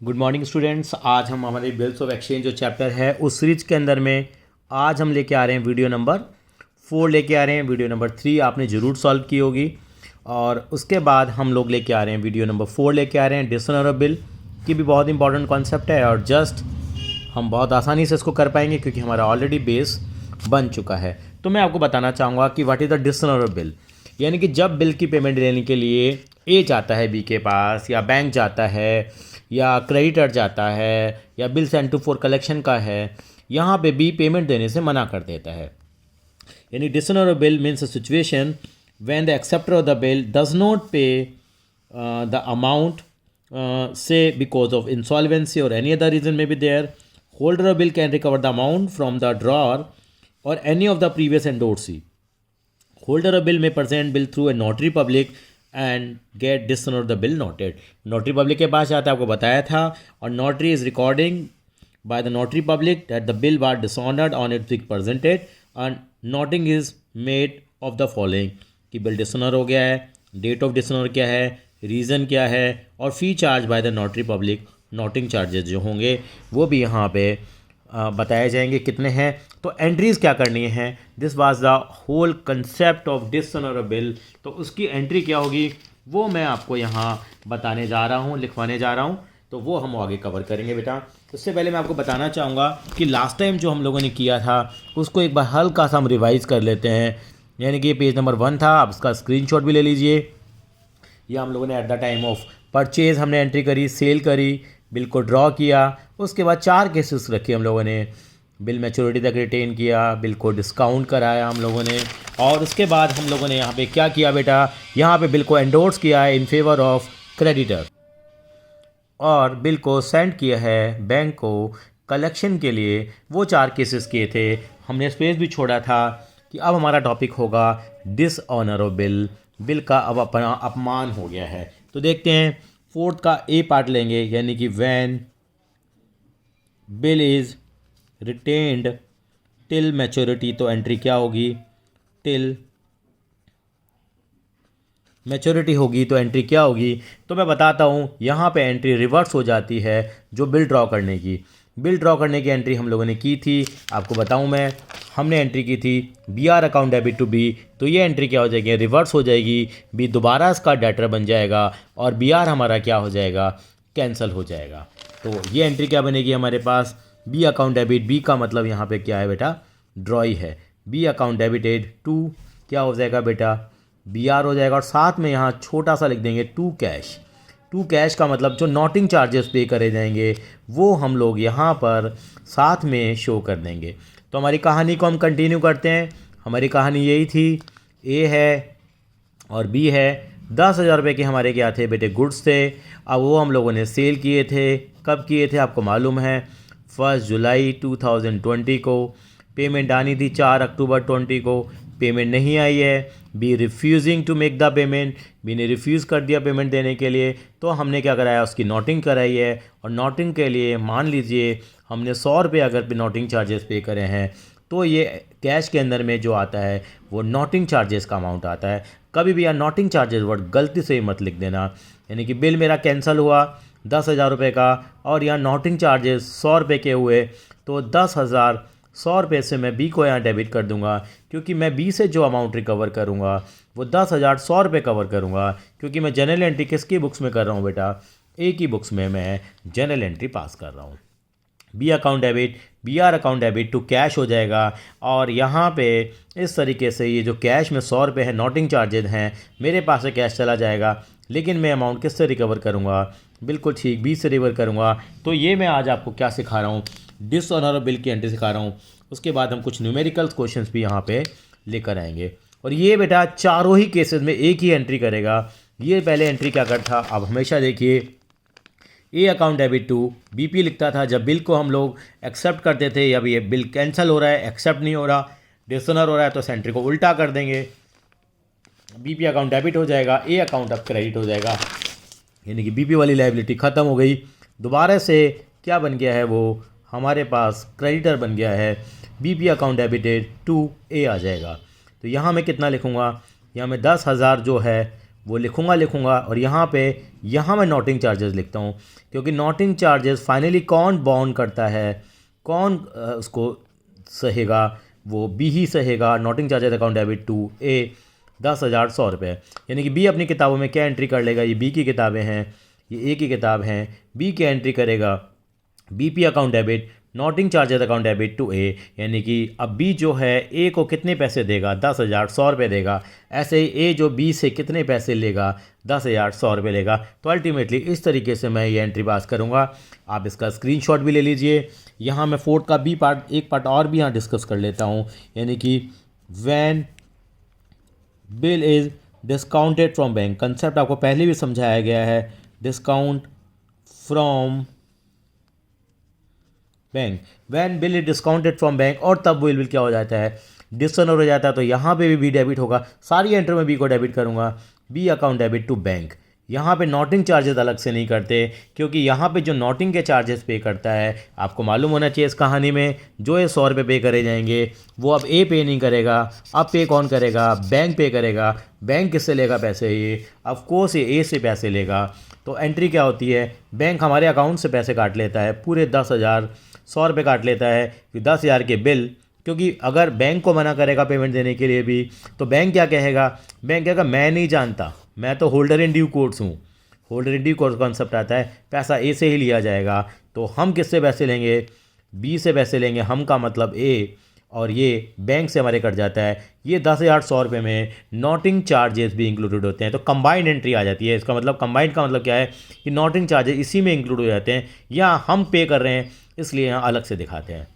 Good morning students. आज हम हमारे बिल्स ऑफ एक्सचेंज जो चैप्टर है उस सीरीज के अंदर में आज हम लेके आ रहे हैं वीडियो नंबर 4 लेके आ रहे हैं। वीडियो नंबर 3 आपने ज़रूर सॉल्व की होगी और उसके बाद हम लोग लेके आ रहे हैं वीडियो नंबर 4 लेके आ रहे हैं। डिसऑनरेबल की भी बहुत इंपॉर्टेंट कॉन्सेप्ट है और जस्ट हम बहुत आसानी से इसको कर पाएंगे क्योंकि हमारा ऑलरेडी बेस बन चुका है। तो मैं आपको बताना चाहूँगा कि व्हाट इज़ द डिसऑनरेबल, यानी कि जब बिल की पेमेंट लेने के लिए ए जाता है बी के पास, या बैंक जाता है, या क्रेडिटर जाता है, या bill send to for collection का है, यहाँ पे बी पेमेंट देने से मना कर देता है। यानी dishonourable means a situation when the acceptor of the bill does not pay the amount से बिकॉज ऑफ इंसॉल्वेंसी और एनी अदर रीजन में be there. Holder of bill can recover the amount from the drawer or any of the previous endorsee. Holder of bill may present bill through a notary public and get dishonor the bill noted. Notary public के पास जाता है, आपको बताया था, और notary is recording by the notary public that the bill was dishonored on it being presented and noting is made of the following कि bill dishonor हो गया है, date of dishonor क्या है, reason क्या है, और fee charged by the notary public, noting charges जो होंगे वो भी यहाँ पे बताए जाएंगे कितने हैं। तो एंट्रीज़ क्या करनी है, this was the whole concept of dishonourable. तो उसकी एंट्री क्या होगी वो मैं आपको यहाँ बताने जा रहा हूँ, लिखवाने जा रहा हूँ, तो वो हम आगे कवर करेंगे बेटा। उससे पहले मैं आपको बताना चाहूँगा कि लास्ट टाइम जो हम लोगों ने किया था उसको एक बार हल्का सा हम रिवाइज़ कर लेते हैं। यानी कि पेज नंबर 1 था, आप उसका स्क्रीनशॉट भी ले लीजिए। यह हम लोगों ने at the time of purchase हमने एंट्री करी, सेल करी, बिल को ड्रॉ किया, उसके बाद 4 केसेस रखे हम लोगों ने। बिल मैच्योरिटी तक रिटेन किया, बिल को डिस्काउंट कराया हम लोगों ने, और उसके बाद हम लोगों ने यहाँ पे क्या किया बेटा, यहाँ पे बिल को एंडोर्स किया है इन फेवर ऑफ क्रेडिटर, और बिल को सेंड किया है बैंक को कलेक्शन के लिए। वो 4 केसेस किए थे, हमने स्पेस भी छोड़ा था कि अब हमारा टॉपिक होगा डिसऑनरेबल। बिल का अब अपना अपमान हो गया है। तो देखते हैं 4th का ए पार्ट लेंगे, यानी कि when bill is retained till maturity. तो एंट्री क्या होगी, टिल मैच्योरिटी होगी। तो एंट्री क्या होगी, तो मैं बताता हूँ। यहाँ पे एंट्री रिवर्स हो जाती है जो बिल ड्रॉ करने की। बिल ड्रॉ करने की एंट्री हम लोगों ने की थी, आपको बताऊँ मैं, हमने एंट्री की थी B R account debit to B. तो ये एंट्री क्या हो जाएगी, रिवर्स हो जाएगी। बी दोबारा इसका डेटर बन जाएगा और बी आर हमारा क्या हो जाएगा, कैंसिल हो जाएगा। तो ये एंट्री क्या बनेगी हमारे पास, बी अकाउंट डेबिट, बी का मतलब यहाँ पे क्या है बेटा, ड्रॉई है। बी अकाउंट डेबिटेड टू क्या हो जाएगा बेटा, बी आर हो जाएगा, और साथ में यहाँ छोटा सा लिख देंगे टू कैश। टू कैश का मतलब जो नोटिंग चार्जेस पे करे जाएंगे वो हम लोग यहाँ पर साथ में शो कर देंगे। तो हमारी कहानी को हम कंटिन्यू करते हैं। हमारी कहानी यही थी, ए है और बी है। 10,000 रुपये के हमारे क्या थे बेटे, गुड्स थे। अब वो हम लोगों ने सेल किए थे। कब किए थे आपको मालूम है, 1 जुलाई 2020 को। पेमेंट आनी थी 4 अक्टूबर 20 को, पेमेंट नहीं आई है। B refusing to make the payment, B ने रिफ्यूज़ कर दिया पेमेंट देने के लिए। तो हमने क्या कराया, उसकी नोटिंग कराई है, और नोटिंग के लिए मान लीजिए हमने 100 रुपये अगर नोटिंग चार्जेस पे करे हैं तो ये कैश के अंदर में जो आता है वो नोटिंग चार्जेस का अमाउंट आता है। कभी भी यार नोटिंग चार्जेस वर्ड गलती से ही मत लिख देना। यानी कि बिल मेरा कैंसिल हुआ 10,000 रुपये का, और यहाँ नोटिंग चार्जेस 100 रुपये के हुए, तो 10,000 100 रुपये से मैं बी को यहाँ डेबिट कर दूंगा, क्योंकि मैं बी से जो अमाउंट रिकवर करूँगा वो 10,000 100 रुपये कवर करूँगा, क्योंकि मैं जनरल एंट्री किसकी बुक्स में कर रहा हूँ बेटा, ए की बुक्स में मैं जनरल एंट्री पास कर रहा हूँ। B account debit, B R account debit to cash हो जाएगा, और यहाँ पे इस तरीके से ये जो कैश में 100 रुपये है नोटिंग चार्जेज हैं, मेरे पास से कैश चला जाएगा, लेकिन मैं अमाउंट किससे रिकवर करूँगा, बिल्कुल ठीक, बी से रिकवर करूँगा। तो ये मैं आज आपको क्या सिखा रहा हूँ, डिसऑनरेबल बिल की एंट्री सिखा रहा हूँ। उसके बाद हम कुछ न्यूमेरिकल क्वेश्चंस भी यहाँ पे लेकर आएंगे, और ये बेटा चारों ही केसेस में एक ही एंट्री करेगा। ये पहले एंट्री क्या करता, अब हमेशा देखिए, A account debit to B लिखता था जब बिल को हम लोग एक्सेप्ट करते थे। अब ये बिल कैंसिल हो रहा है, एक्सेप्ट नहीं हो रहा, डिसऑनर हो रहा है, तो इस एंट्री को उल्टा कर देंगे, बीपी अकाउंट डेबिट हो जाएगा, ए अकाउंट अब क्रेडिट हो जाएगा। यानी कि बीपी वाली लायबिलिटी ख़त्म हो गई, दोबारा से क्या बन गया है, वो हमारे पास क्रेडिटर बन गया है। बीपी अकाउंट डेबिटेड टू ए आ जाएगा। तो यहाँ मैं कितना लिखूँगा, यहाँ मैं 10,000 जो है वो लिखूँगा और यहाँ मैं नोटिंग चार्जेस लिखता हूँ, क्योंकि नोटिंग चार्जेस फाइनली कौन बाउंड करता है, कौन उसको सहेगा, वो बी ही सहेगा। Noting charges account debit to A 10,100 यानी कि बी अपनी किताबों में क्या एंट्री कर लेगा, ये बी की किताबें हैं, ये ए की किताब हैं, बी क्या एंट्री करेगा, BP account debit noting charges account debit to A, यानी कि अब बी जो है ए को कितने पैसे देगा, 10,100 देगा। ऐसे ही ए जो बी से कितने पैसे लेगा, 10,100 लेगा। तो अल्टीमेटली इस तरीके से मैं ये एंट्री पास करूँगा। आप इसका स्क्रीनशॉट भी ले लीजिए। यहाँ मैं फोर्थ का बी पार्ट, एक पार्ट और भी यहाँ डिस्कस कर लेता हूँ, यानी कि when bill is discounted from bank. Concept आपको पहले भी समझाया गया है, discount from bank, when bill is discounted from bank, और तब वो बिल क्या हो जाता है, डिसऑनर हो जाता है। तो यहाँ पे भी बी डेबिट होगा। सारी एंट्री में बी को डेबिट करूँगा, B account debit to bank. यहाँ पे नोटिंग चार्जेस अलग से नहीं करते, क्योंकि यहाँ पे जो नोटिंग के चार्जेस पे करता है, आपको मालूम होना चाहिए इस कहानी में, जो ये 100 रुपये पे करे जाएंगे वो अब ए पे नहीं करेगा। अब पे कौन करेगा, बैंक पे करेगा। बैंक किससे लेगा पैसे, ये ऑफ कोर्स ये ए से पैसे लेगा। तो एंट्री क्या होती है, बैंक हमारे अकाउंट से पैसे काट लेता है, पूरे 10,100 काट लेता है कि 10,000 के बिल। क्योंकि अगर बैंक को मना करेगा पेमेंट देने के लिए भी, तो बैंक क्या कहेगा, बैंक कहेगा मैं नहीं जानता, मैं तो होल्डर इन ड्यू कोर्स हूँ। Holder in due course concept आता है, पैसा ए से ही लिया जाएगा। तो हम किससे पैसे लेंगे, बी से पैसे लेंगे, हम का मतलब ए, और ये बैंक से हमारे कट जाता है। ये 10,100 में नोटिंग चार्जेस भी इंक्लूडेड होते हैं। तो कंबाइंड एंट्री आ जाती है। इसका मतलब कंबाइंड का मतलब क्या है कि नोटिंग चार्जेस इसी में इंक्लूड हो जाते हैं, या हम पे कर रहे हैं इसलिए यहाँ अलग से दिखाते हैं।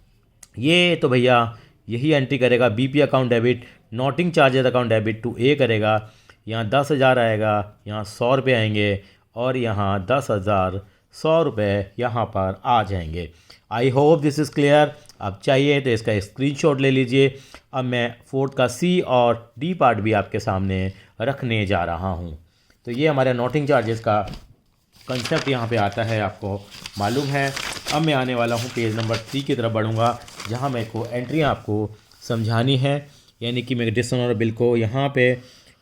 ये तो भैया यही एंट्री करेगा, BP account debit noting charges account debit to A करेगा। यहाँ 10,000 आएगा, यहाँ 100 रुपये आएंगे, और यहाँ 10,100 रुपये यहाँ पर आ जाएंगे। आई होप दिस इज़ क्लियर। आप चाहिए तो इसका स्क्रीनशॉट ले लीजिए। अब मैं फोर्थ का सी और डी पार्ट भी आपके सामने रखने जा रहा हूँ। तो ये हमारे नोटिंग चार्जेस का कंसेप्ट यहाँ पे आता है, आपको मालूम है। अब मैं आने वाला हूँ पेज नंबर 3 की तरफ बढ़ूँगा, जहाँ मेरे को एंट्रियाँ आपको समझानी है। यानी कि मैं डिसऑनर बिल को यहाँ पे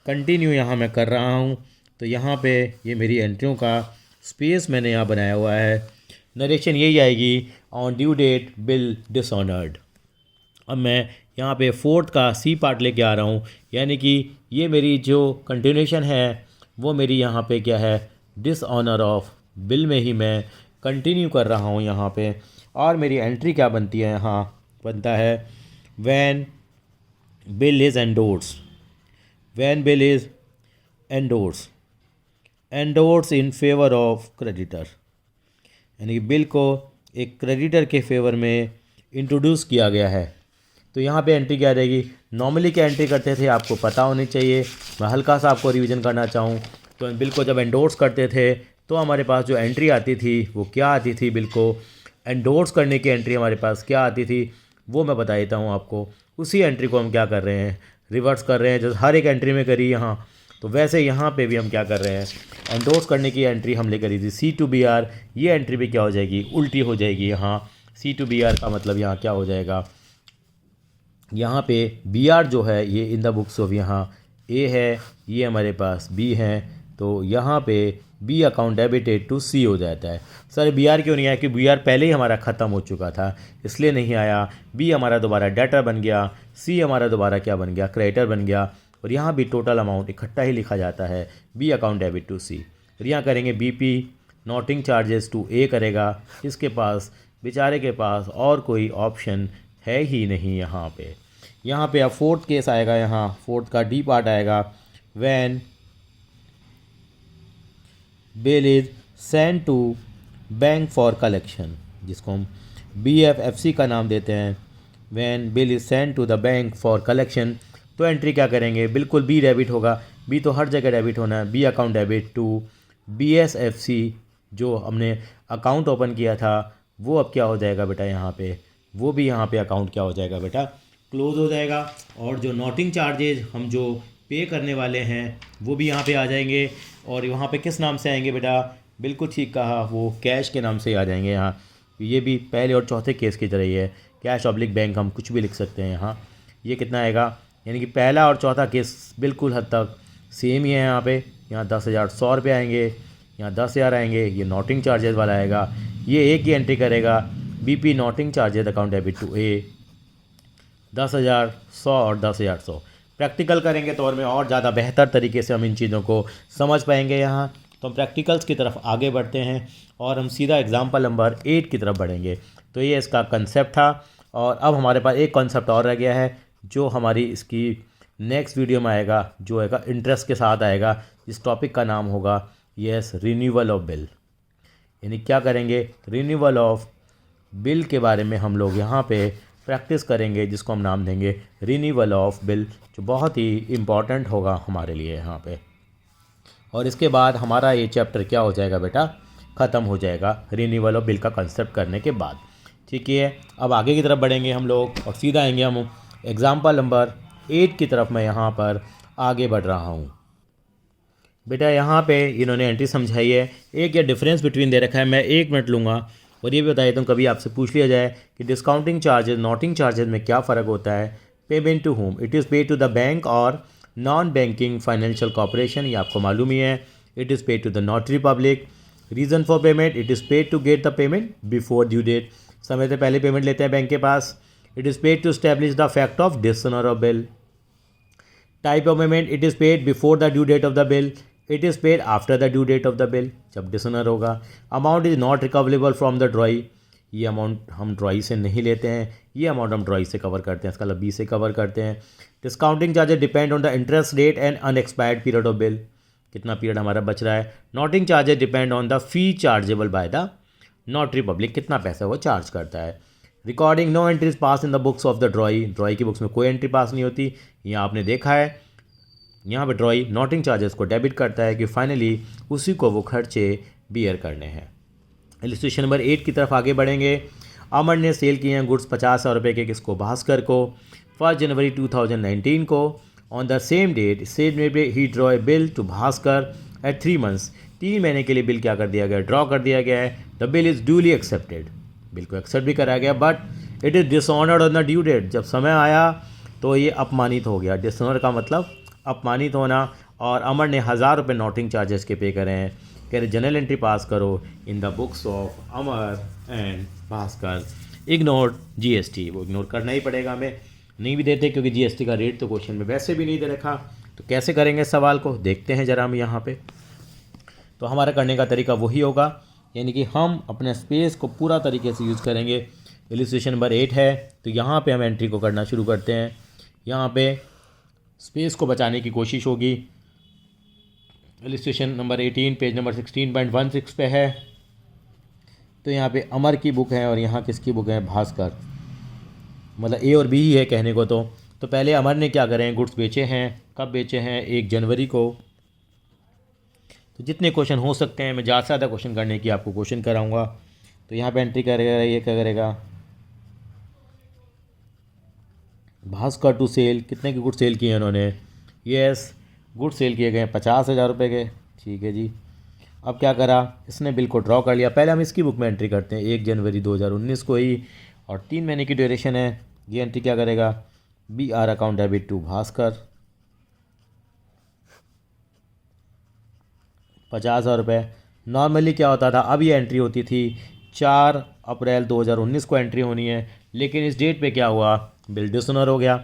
कंटिन्यू यहाँ मैं कर रहा हूँ। तो यहाँ पे ये मेरी एंट्रियों का स्पेस मैंने यहाँ बनाया हुआ है। नरेशन यही आएगी, on due date bill dishonoured. अब मैं यहाँ पे फोर्थ का सी पार्ट लेके आ रहा हूँ, यानी कि ये मेरी जो कंटिन्यूशन है वो मेरी यहाँ पे क्या है, डिसऑनर ऑफ बिल में ही मैं कंटिन्यू कर रहा हूँ यहाँ पे। और मेरी एंट्री क्या बनती है, यहाँ बनता है when bill is endorse, when bill is endorse, endorse in favour of creditor, यानी कि बिल को एक क्रेडिटर के फेवर में इंट्रोड्यूस किया गया है। तो यहाँ पे एंट्री क्या रहेगी, नॉर्मली क्या एंट्री करते थे आपको पता होनी चाहिए। मैं हल्का सा आपको रिवीजन करना चाहूँ तो बिल को जब एंडोर्स करते थे तो हमारे पास जो एंट्री आती थी वो क्या आती थी, बिल को एंडोर्स करने की एंट्री हमारे पास क्या आती थी वो मैं बता देता हूँ आपको। उसी एंट्री को हम क्या कर रहे हैं, रिवर्स कर रहे हैं। जैसे हर एक एंट्री में करी यहाँ, तो वैसे यहाँ पे भी हम क्या कर रहे हैं, एंडोर्स करने की एंट्री हमने करी थी सी टू बी आर। ये एंट्री भी क्या हो जाएगी, उल्टी हो जाएगी। यहाँ सी टू बी आर का मतलब यहाँ क्या हो जाएगा, यहाँ पे बी आर जो है ये इन द बुक्स ऑफ यहाँ ए है, ये हमारे पास बी है। तो यहाँ पे बी अकाउंट डेबिटेड टू सी हो जाता है। सर बी आर क्यों नहीं आया, कि बी आर पहले ही हमारा ख़त्म हो चुका था इसलिए नहीं आया। बी हमारा दोबारा डेटर बन गया, सी हमारा दोबारा क्या बन गया, क्रेडिटर बन गया। और यहाँ भी टोटल अमाउंट इकट्ठा ही लिखा जाता है, B account debit to C. और यहाँ करेंगे B P noting charges to A करेगा। इसके पास बेचारे के पास और कोई ऑप्शन है ही नहीं यहाँ पे। यहाँ पे अब फोर्थ केस आएगा, यहाँ फोर्थ का डी पार्ट आएगा, when bill is send to bank for collection, जिसको हम BFFC का नाम देते हैं। When bill is send to the bank for collection, तो एंट्री क्या करेंगे, बिल्कुल बी डेबिट होगा। बी तो हर जगह डेबिट होना है, B account debit to BSFC, जो हमने अकाउंट ओपन किया था वो अब क्या हो जाएगा बेटा, यहाँ पे वो भी यहाँ पे अकाउंट क्या हो जाएगा बेटा, क्लोज हो जाएगा। और जो नोटिंग चार्जेज हम जो पे करने वाले हैं वो भी यहाँ पे आ जाएंगे। और वहाँ पे किस नाम से आएंगे बेटा, बिल्कुल ठीक कहा, वो कैश के नाम से आ जाएंगे। यहाँ ये भी पहले और चौथे केस की तरह ही है, कैश ऑब्लिक बैंक हम कुछ भी लिख सकते हैं यहाँ। ये कितना आएगा, यानी कि पहला और चौथा केस बिल्कुल हद तक सेम ही है यहाँ पे। यहाँ 10,100 आएंगे, यहाँ 10,000 आएंगे, ये नोटिंग चार्जेस वाला आएगा। ये एक ही एंट्री करेगा BP noting charges account debit to A, 10,100 और 10,100। प्रैक्टिकल करेंगे तो और में और ज़्यादा बेहतर तरीके से हम इन चीज़ों को समझ पाएंगे। यहाँ तो हम प्रैक्टिकल्स की तरफ आगे बढ़ते हैं और हम सीधा एग्जाम्पल नंबर 8 की तरफ बढ़ेंगे। तो ये इसका कंसेप्ट था और अब हमारे पास एक कंसेप्ट और रह गया है जो हमारी इसकी नेक्स्ट वीडियो में आएगा, जो आएगा इंटरेस्ट के साथ आएगा। इस टॉपिक का नाम होगा रिन्यूअल ऑफ बिल, यानी क्या करेंगे, रिन्यूअल ऑफ बिल के बारे में हम लोग यहाँ पे प्रैक्टिस करेंगे, जिसको हम नाम देंगे रिन्यूअल ऑफ बिल, जो बहुत ही इम्पॉर्टेंट होगा हमारे लिए यहाँ पे। और इसके बाद हमारा ये चैप्टर क्या हो जाएगा बेटा, ख़त्म हो जाएगा रिन्यूअल ऑफ बिल का कंसेप्ट करने के बाद। ठीक है, अब आगे की तरफ बढ़ेंगे हम लोग और सीधा आएंगे हम एग्जाम्पल नंबर 8 की तरफ। मैं यहाँ पर आगे बढ़ रहा हूँ बेटा। यहाँ पे इन्होंने एंट्री समझाई है, एक या डिफरेंस बिटवीन दे रखा है। मैं 1 मिनट लूँगा और ये भी बता देता हूँ, कभी आपसे पूछ लिया जाए कि डिस्काउंटिंग चार्जेस नोटिंग चार्जेस में क्या फ़र्क होता है। Payment to whom, it is paid to the bank और नॉन बैंकिंग फाइनेंशियल कॉर्पोरेशन, ये आपको मालूम ही है। It is paid to the notary public. Reason for payment, it is paid to get the payment before due date, समय से पहले payment लेते हैं बैंक के पास। It is paid to establish the fact of dishonour of bill. Type of payment, it is paid before the due date of the bill, it is paid after the due date of the bill, जब dishonour होगा। Amount is not recoverable from the drawee, ये amount हम ड्रॉई से नहीं लेते हैं, ये amount हम ड्रॉई से कवर करते हैं, इसका मतलब बी से कवर करते हैं। Discounting charges depend on the interest rate and unexpired period of bill, कितना पीरियड हमारा बच रहा है। Noting charges depend on the fee chargeable by the notary public, कितना पैसा वो चार्ज करता है। Recording, no entries pass in the books of the drawee, drawee की बुक्स में कोई एंट्री पास नहीं होती। यहाँ आपने देखा है, यहाँ पे ड्रॉई नोटिंग चार्जेस को डेबिट करता है कि फाइनली उसी को वो खर्चे बियर करने हैं। इलस्ट्रेशन नंबर 8 की तरफ आगे बढ़ेंगे। अमर ने सेल किए हैं गुड्स 50,000 रुपये के, किसको, भास्कर को। 1 जनवरी 2019 को ऑन द सेम डेट सेल में ही draw a bill to Bhaskar at 3 months, 3 महीने के लिए बिल क्या कर दिया गया, ड्रॉ कर दिया गया है। The bill is duly accepted, bill को एक्सेप्ट भी कराया गया, but it is dishonoured on the due date, जब समय आया तो ये अपमानित हो गया। डिसऑनर का मतलब अपमानित होना। और अमर ने 1,000 रुपये नोटिंग चार्जेस के पे करे हैं, कह रहे जनरल एंट्री पास करो इन the books of Amar and Bhaskar. Ignore GST, वो इग्नोर करना ही पड़ेगा, हमें नहीं भी देते क्योंकि जीएसटी का रेट तो क्वेश्चन में वैसे भी नहीं दे रखा। तो कैसे करेंगे इस सवाल को, देखते हैं ज़रा हम यहाँ पे। तो हमारा करने का तरीका वही होगा, यानी कि हम अपने स्पेस को पूरा तरीके से यूज़ करेंगे। इलस्ट्रेशन नंबर 8 है, तो यहाँ पे हम एंट्री को करना शुरू करते हैं। यहाँ पे स्पेस को बचाने की कोशिश होगी। इलस्ट्रेशन नंबर 18 पेज नंबर 16.16 पे है। तो यहाँ पे अमर की बुक है और यहाँ किसकी बुक है, भास्कर, मतलब ए और बी ही है कहने को। तो पहले अमर ने क्या करें, गुड्स बेचे हैं, कब बेचे हैं, 1 जनवरी को। तो जितने क्वेश्चन हो सकते हैं मैं ज़्यादा से ज़्यादा क्वेश्चन करने की आपको क्वेश्चन कराऊंगा। तो यहाँ पे एंट्री करेगा, ये क्या करेगा, भास्कर टू सेल, कितने के गुड सेल किए हैं उन्होंने, यस गुड सेल किए गए 50,000 रुपये के। ठीक है जी, अब क्या करा, इसने बिल को ड्रॉ कर लिया। पहले हम इसकी बुक में एंट्री करते हैं 1 जनवरी 2019 को ही, और 3 महीने की ड्यूरेशन है। ये एंट्री क्या करेगा, B R account debit to Bhaskar 50,000 रुपये। नॉर्मली क्या होता था, अब ये एंट्री होती थी 4 अप्रैल 2019 को एंट्री होनी है, लेकिन इस डेट पे क्या हुआ, बिल डिसऑनर हो गया।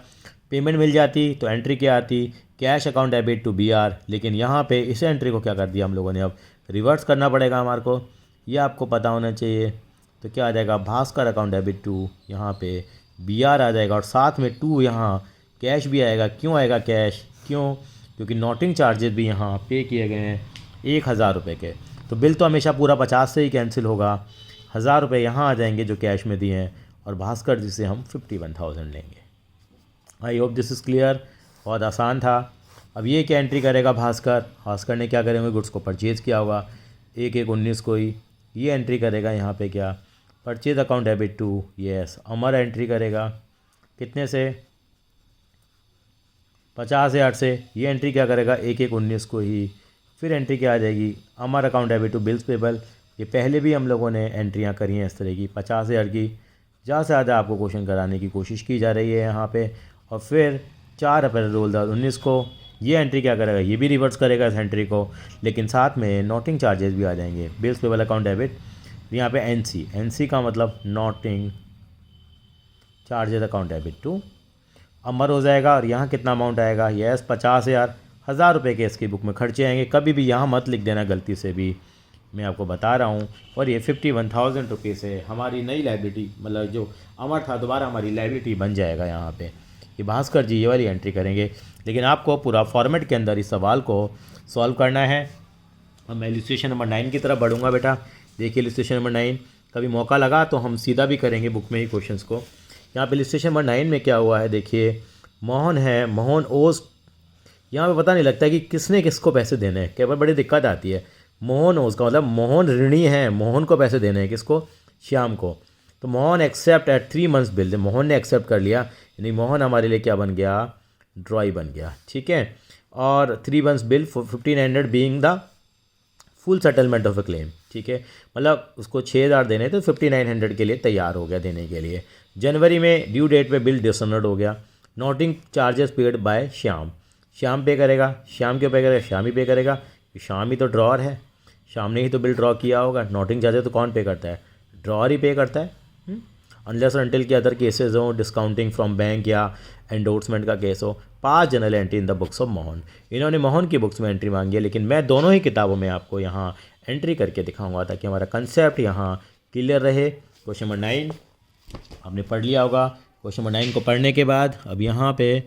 पेमेंट मिल जाती तो एंट्री क्या आती, cash account debit to B R, लेकिन यहाँ पे इस एंट्री को क्या कर दिया हम लोगों ने, अब रिवर्स करना पड़ेगा हमारे को, ये आपको पता होना चाहिए। तो क्या आ जाएगा, भास्कर अकाउंट डेबिट टू, यहाँ पे बी आर आ जाएगा और साथ में 2 यहाँ कैश भी आएगा। क्यों आएगा कैश, क्यों, क्योंकि नोटिंग चार्जेस भी यहाँ पे किए गए हैं 1,000 रुपये के। तो बिल तो हमेशा पूरा 50 से ही कैंसिल होगा, 1,000 रुपये यहाँ आ जाएंगे जो कैश में दिए हैं, और भास्कर जी से हम 51,000 लेंगे। आई होप दिस इज़ क्लियर, बहुत आसान था। अब ये क्या एंट्री करेगा भास्कर ने क्या करेंगे, गुड्स को परचेज़ किया होगा 1/1/19 को ही, ये एंट्री करेगा यहाँ पे क्या, purchase account debit to, yes Amar entry करेगा कितने से, 50,000 से, ये एंट्री क्या करेगा 1/1/19 को ही। फिर एंट्री क्या आ जाएगी, Amar account debit to bills payable, ये पहले भी हम लोगों ने एंट्रियाँ करी हैं इस तरह की 50,000 की। ज़्यादा से ज़्यादा आपको क्वेश्चन कराने की कोशिश की जा रही है यहाँ पे। और फिर 4 अप्रैल 2019 को ये एंट्री क्या करेगा, ये भी रिवर्स करेगा इस एंट्री को, लेकिन साथ में नोटिंग चार्जेस भी आ जाएंगे। बिल्स पेबल अकाउंट डेबिट, यहाँ पे एनसी का मतलब noting charges account debit to Amar हो जाएगा। और यहाँ कितना अमाउंट आएगा, यस 50,000, 1,000 रुपये के इसकी बुक में खर्चे आएंगे। कभी भी यहाँ मत लिख देना गलती से भी, मैं आपको बता रहा हूँ। और ये 51,000 रुपीज़ है हमारी नई लाइबिलिटी, मतलब जो अमर था दोबारा हमारी लाइबिलिटी बन जाएगा यहाँ पे। ये भास्कर जी ये वाली एंट्री करेंगे, लेकिन आपको पूरा फॉर्मेट के अंदर इस सवाल को सॉल्व करना है। अब मैं इलस्ट्रेशन नंबर 9 की तरफ बढ़ूँगा बेटा। देखिए इलस्ट्रेशन नंबर 9, कभी मौका लगा तो हम सीधा भी करेंगे बुक में ही क्वेश्चंस को। यहाँ पे इलस्ट्रेशन नंबर 9 में क्या हुआ है, देखिए मोहन है, मोहन ओज, यहाँ पे पता नहीं लगता कि किसने किसको पैसे देने हैं, कई बार बड़ी दिक्कत आती है। मोहन ओज का मतलब मोहन ऋणी है, मोहन को पैसे देने हैं, किसको, श्याम को। तो Mohan accept eight 3 months bill, Mohan ने एक्सेप्ट कर लिया, यानी मोहन हमारे लिए क्या बन गया, ड्रॉई बन गया, ठीक है। और 3 months bill 1500 being the full settlement of a claim, ठीक है, मतलब उसको 6,000 देने तो 5900 के लिए तैयार हो गया देने के लिए। जनवरी में ड्यू डेट पे बिल डिसऑनर्ड हो गया। Noting charges paid bye Shyam, Shyam पे करेगा, श्याम क्यों पे करेगा, श्याम ही पे करेगा, श्याम ही तो ड्रॉअर है, श्याम ने ही तो बिल ड्रॉ किया होगा। नोटिंग चार्जेस तो कौन पे करता है, ड्रॉअर ही पे करता है। अनलेस अनटिल के अदर केसेस हो, डिस्काउंटिंग फ्रॉम बैंक या एंडोर्समेंट का केस हो। 5 journal entry in the books of Mohan, इन्होंने मोहन की बुक्स में एंट्री मांगी है, लेकिन मैं दोनों ही किताबों में आपको यहाँ एंट्री करके दिखाऊंगा ताकि हमारा कंसेप्ट यहाँ क्लियर रहे। क्वेश्चन नंबर 9 आपने पढ़ लिया होगा। क्वेश्चन नंबर 9 को पढ़ने के बाद अब यहाँ पे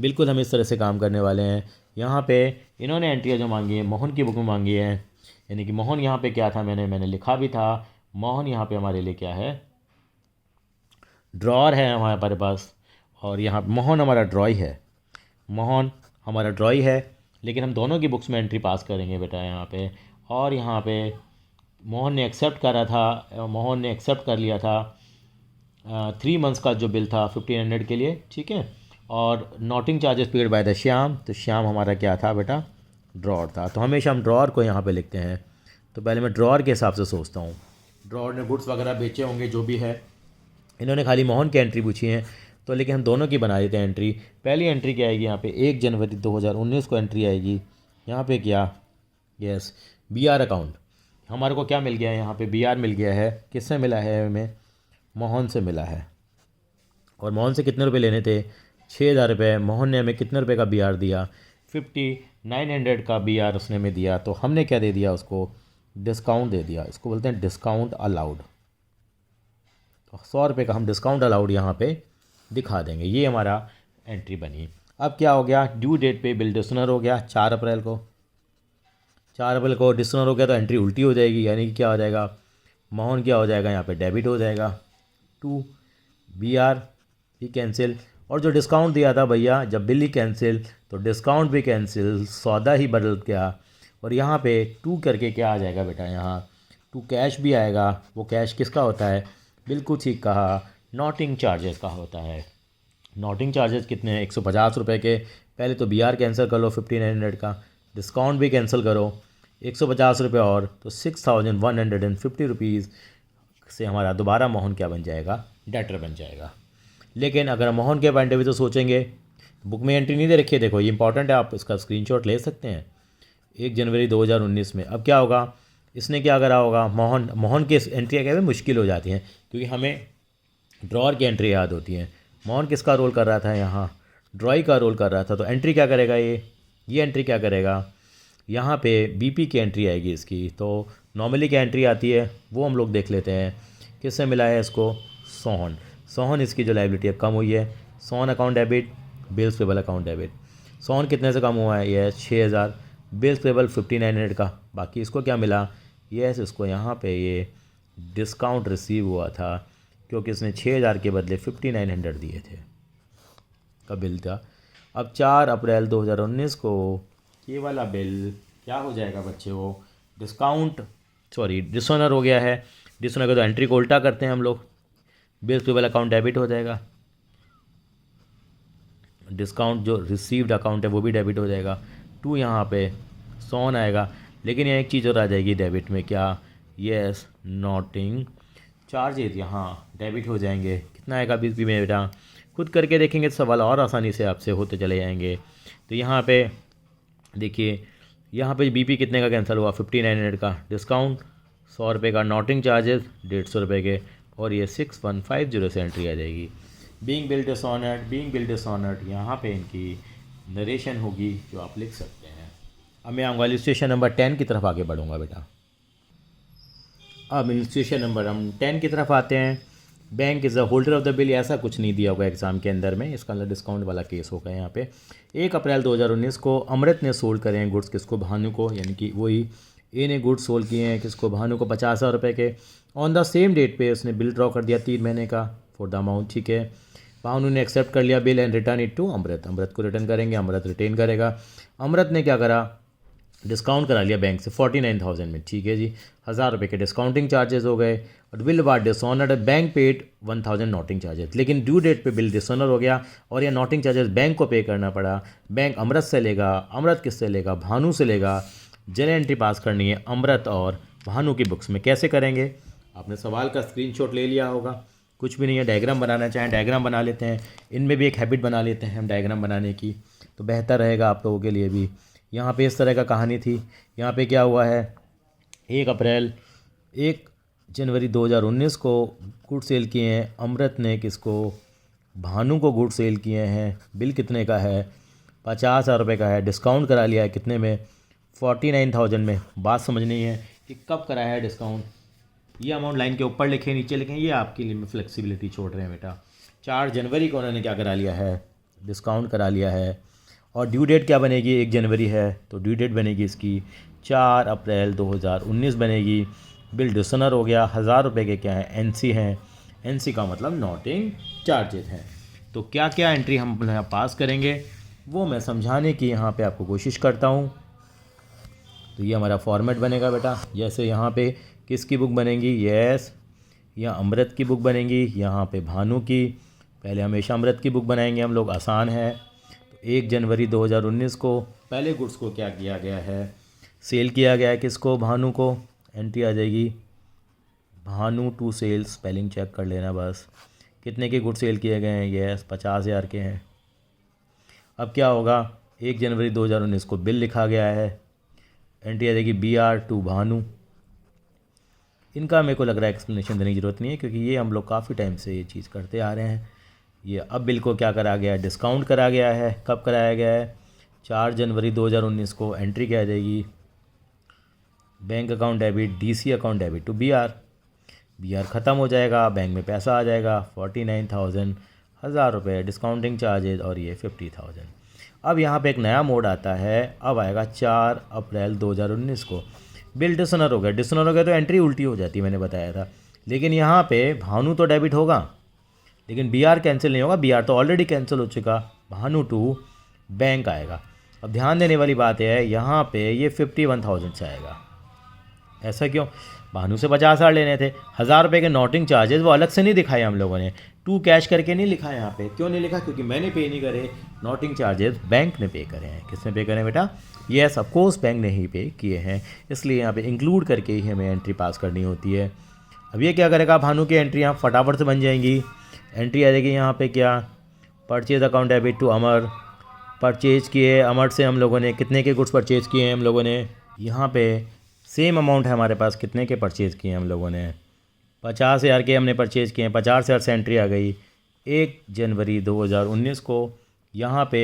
बिल्कुल हम इस तरह से काम करने वाले हैं। यहाँ पे इन्होंने एंट्रियाँ जो मांगी है मोहन की बुक में मांगी है, यानी कि मोहन यहाँ पे क्या था, मैंने लिखा भी था। मोहन यहाँ पे हमारे लिए क्या है, ड्रॉअर है हमारे पास, और यहाँ मोहन हमारा ड्रॉई है, मोहन हमारा ड्रॉई है, लेकिन हम दोनों की बुक्स में एंट्री पास करेंगे बेटा यहाँ पे। और यहाँ पे मोहन ने एक्सेप्ट करा था, मोहन ने एक्सेप्ट कर लिया था 3 मंथ्स का जो बिल था 1500 के लिए, ठीक है। और noting charges paid by the Shyam, तो श्याम हमारा क्या था बेटा, ड्रॉअर था। तो हमेशा हम ड्रॉअर को यहाँ पे लिखते हैं। तो पहले मैं ड्रॉअर के हिसाब से सोचता हूँ, ड्रॉअर ने गुड्स वगैरह बेचे होंगे जो भी है, इन्होंने खाली मोहन की एंट्री पूछी है, तो लेकिन हम दोनों की बना देते हैं एंट्री। पहली एंट्री क्या आएगी यहाँ पे, 1 जनवरी 2019 को एंट्री आएगी। यहाँ पे क्या, यस BR अकाउंट, हमारे को क्या मिल गया है यहाँ पे, BR मिल गया है। किससे मिला है हमें, मोहन से मिला है। और मोहन से कितने रुपए लेने थे, 6,000 रुपये। मोहन ने हमें कितने रुपए का BR दिया, 5900 का BR उसने हमें दिया। तो हमने क्या दे दिया उसको, डिस्काउंट दे दिया, इसको बोलते हैं डिस्काउंट अलाउड। तो 100 रुपये का हम डिस्काउंट अलाउड यहाँ पे दिखा देंगे। ये हमारा एंट्री बनी। अब क्या हो गया, ड्यू डेट पे बिल डिसऑनर हो गया 4 अप्रैल को। 4 अप्रैल को डिसऑनर हो गया तो एंट्री उल्टी हो जाएगी, यानी कि क्या हो जाएगा, मोहन क्या हो जाएगा यहाँ पे, डेबिट हो जाएगा टू BR भी कैंसिल। और जो डिस्काउंट दिया था भैया, जब बिल ही कैंसिल तो डिस्काउंट भी कैंसिल, सौदा ही बदल गया। और यहाँ पे 2 करके क्या आ जाएगा बेटा, यहाँ 2 कैश भी आएगा। वो कैश किसका होता है, बिल्कुल ठीक कहा, नोटिंग चार्जेस का होता है। नोटिंग चार्जेस कितने हैं, 150 रुपये के। पहले तो BR कैंसिल कर लो 1500 का, डिस्काउंट भी कैंसिल करो 150 रुपये, और तो 6150 रुपीज़ से हमारा दोबारा मोहन क्या बन जाएगा, डेटर बन जाएगा। लेकिन अगर हम मोहन के पॉइंट ऑफ व्यू से सोचेंगे, बुक में एंट्री नहीं दे रखी है, देखो ये इंपॉर्टेंट है, आप इसका स्क्रीनशॉट ले सकते हैं। 1 जनवरी 2019 में अब क्या होगा, इसने क्या करा होगा, मोहन की एंट्रियाँ क्या है मुश्किल हो जाती हैं, क्योंकि हमें ड्रॉअर की एंट्री याद होती है। मोहन किसका रोल कर रहा था यहाँ, ड्रॉई का रोल कर रहा था। तो एंट्री क्या करेगा, ये एंट्री क्या करेगा, यहाँ पे BP की एंट्री आएगी इसकी। तो नॉर्मली क्या एंट्री आती है वो हम लोग देख लेते हैं। किससे मिला है इसको, सोहन इसकी जो लाइबिलिटी है कम हुई है। Sohan account debit, bills payable account debit. Sohan कितने से कम हुआ है, ये 6,000, बिल्स पेबल 5900 का। बाकी इसको क्या मिला, यस इसको यहाँ पे ये डिस्काउंट रिसीव हुआ था, क्योंकि इसने 6,000 के बदले 5900 दिए थे का बिल था। अब 4 अप्रैल 2019 को ये वाला बिल क्या हो जाएगा बच्चे, वो डिसऑनर हो गया है। डिसऑनर का तो एंट्री को उल्टा करते हैं हम लोग, बिल्स पेबल अकाउंट डेबिट हो जाएगा, डिस्काउंट जो रिसीव्ड अकाउंट है वो भी डेबिट हो जाएगा। 2 यहाँ पे सोन आएगा, लेकिन यहाँ एक चीज़ और आ जाएगी डेबिट में, क्या, यस नोटिंग चार्जेस यहाँ डेबिट हो जाएंगे। कितना आएगा BP में बेटा, खुद करके देखेंगे तो सवाल और आसानी से आपसे होते चले जाएंगे। तो यहाँ पे देखिए यहाँ पे बीपी कितने का कैंसिल हुआ, 5900 का डिस्काउंट, 100 रुपये का नोटिंग चार्जेस, 150 रुपये के, और ये 6150 से एंट्री आ जाएगी। बीइंग बिल डिसऑनर्ड यहाँ पे इनकी नरेशन होगी जो आप लिख सकते हैं। अब मैं आऊँगा इलस्ट्रेशन नंबर 10 की तरफ आगे बढ़ूँगा बेटा। अब इलस्ट्रेशन नंबर हम 10 की तरफ आते हैं। Bank is a holder of the bill, ऐसा कुछ नहीं दिया होगा एग्जाम के अंदर में, इसका अंदर डिस्काउंट वाला केस होगा यहाँ पे। 1 अप्रैल 2019 को अमृत ने सोल्ड करे हैं गुड्स किसको, भानु को, यानी कि वही ए ने गुड्स सोल्ड किए हैं किसको, भानु को 50,000 रुपये के। ऑन द सेम डेट पे उसने बिल ड्रॉ कर दिया 3 महीने का फॉर द अमाउंट, ठीक है। भानु ने एक्सेप्ट कर लिया bill and return it to Amrit, Amrit को रिटर्न करेंगे, अमृत रिटेन करेगा। अमृत ने क्या करा, डिस्काउंट करा लिया बैंक से 49,000 में, ठीक है जी। 1,000 रुपये के डिस्काउंटिंग चार्जेस हो गए और bill was dishonoured, bank paid 1,000 noting charges, लेकिन ड्यू डेट पे बिल डिसऑनर हो गया और यह नोटिंग चार्जेस बैंक को पे करना पड़ा। बैंक अमृत से लेगा, अमृत किससे लेगा, भानु से लेगा। जनरल एंट्री पास करनी है अमृत और भानु की बुक्स में, कैसे करेंगे, आपने सवाल का स्क्रीनशॉट ले लिया होगा, कुछ भी नहीं है, डायग्राम बनाना चाहें डायग्राम बना लेते हैं, इनमें भी एक हैबिट बना लेते हैं हम डायग्राम बनाने की, तो बेहतर रहेगा आप लोगों के लिए भी। यहाँ पे इस तरह का कहानी थी। यहाँ पे क्या हुआ है, 1 जनवरी 2019 को गुड सेल किए हैं अमृत ने किसको, भानु को गुड सेल किए हैं। बिल कितने का है, 50,000 रुपये का है। डिस्काउंट करा लिया है कितने में, 49,000 में। बात समझनी है कि कब कराया है डिस्काउंट, ये अमाउंट लाइन के ऊपर लिखें नीचे लिखें, ये आपके लिए फ्लेक्सिबिलिटी छोड़ रहे हैं बेटा। 4 जनवरी को उन्होंने क्या करा लिया है, डिस्काउंट करा लिया है। और ड्यू डेट क्या बनेगी, 1 जनवरी है तो ड्यू डेट बनेगी इसकी 4 अप्रैल 2019 बनेगी। बिल डिसऑनर हो गया, 1,000 रुपये के क्या है, एनसी हैं, एनसी का मतलब नोटिंग चार्जेस हैं। तो क्या क्या एंट्री हम यहाँ पास करेंगे वो मैं समझाने की यहाँ पे आपको कोशिश करता हूँ। तो ये हमारा फॉर्मेट बनेगा बेटा, जैसे यहाँ पे किसकी बुक बनेगी, यस, यहाँ अमृत की बुक बनेगी, यहाँ पे भानु की, पहले हमेशा अमृत की बुक बनाएंगे हम लोग, आसान है। तो 1 जनवरी 2019 को पहले गुड्स को क्या किया गया है, सेल किया गया है किसको, भानु को, एंट्री आ जाएगी Bhanu to sales, spelling check कर लेना बस। कितने के गुड सेल किए गए हैं, यस 50,000 के हैं। अब क्या होगा, 1 जनवरी 2019 को बिल लिखा गया है, एंट्री आ जाएगी BR टू भानु। इनका मेरे को लग रहा है एक्सप्लेनेशन देने की ज़रूरत नहीं है क्योंकि ये हम लोग काफ़ी टाइम से ये चीज़ करते आ रहे हैं। ये अब बिल को क्या करा गया है, डिस्काउंट करा गया है। कब कराया गया है, 4 जनवरी 2019 को। एंट्री क्या आ जाएगी, bank account debit, DC account debit to BR ख़त्म हो जाएगा, बैंक में पैसा आ जाएगा 49,000, 1,000 रुपये डिस्काउंटिंग चार्जेज और ये 50,000। अब यहाँ पे एक नया मोड आता है, अब आएगा 4 अप्रैल 2019 को। बिल डिसऑनर हो गया तो एंट्री उल्टी हो जाती है, मैंने बताया था। लेकिन यहाँ पे भानु तो डेबिट होगा लेकिन BR कैंसिल नहीं होगा, BR तो ऑलरेडी कैंसिल हो चुका, भानु टू बैंक आएगा। अब ध्यान देने वाली बात है यहाँ पे ये 51,000 से आएगा। ऐसा क्यों, भानु से 50,000 लेने थे, 1,000 रुपये के नोटिंग चार्जेस वो अलग से नहीं दिखाए हम लोगों ने, टू कैश करके नहीं लिखा है यहाँ पे। क्यों नहीं लिखा, क्योंकि मैंने पे नहीं करे, नोटिंग चार्जेस बैंक ने पे करे हैं। किसने पे करे हैं बेटा, येस ऑफ कोर्स बैंक ने ही पे किए हैं, इसलिए यहाँ पे इंक्लूड करके ही हमें एंट्री पास करनी होती है। अब ये क्या करेगा, भानु की एंट्री यहाँ फटाफट से बन जाएंगी। एंट्री आ जाएगी यहाँ पे क्या, purchase account debit to Amar, purchase किए अमर से हम लोगों ने, कितने के गुड्स परचेज किए हैं हम लोगों ने, यहाँ पे सेम अमाउंट है हमारे पास, कितने के परचेज़ किए हैं हम लोगों ने, 50,000 के हमने परचेज़ किए हैं। 50,000 से एंट्री आ गई 1 जनवरी 2019 को। यहाँ पे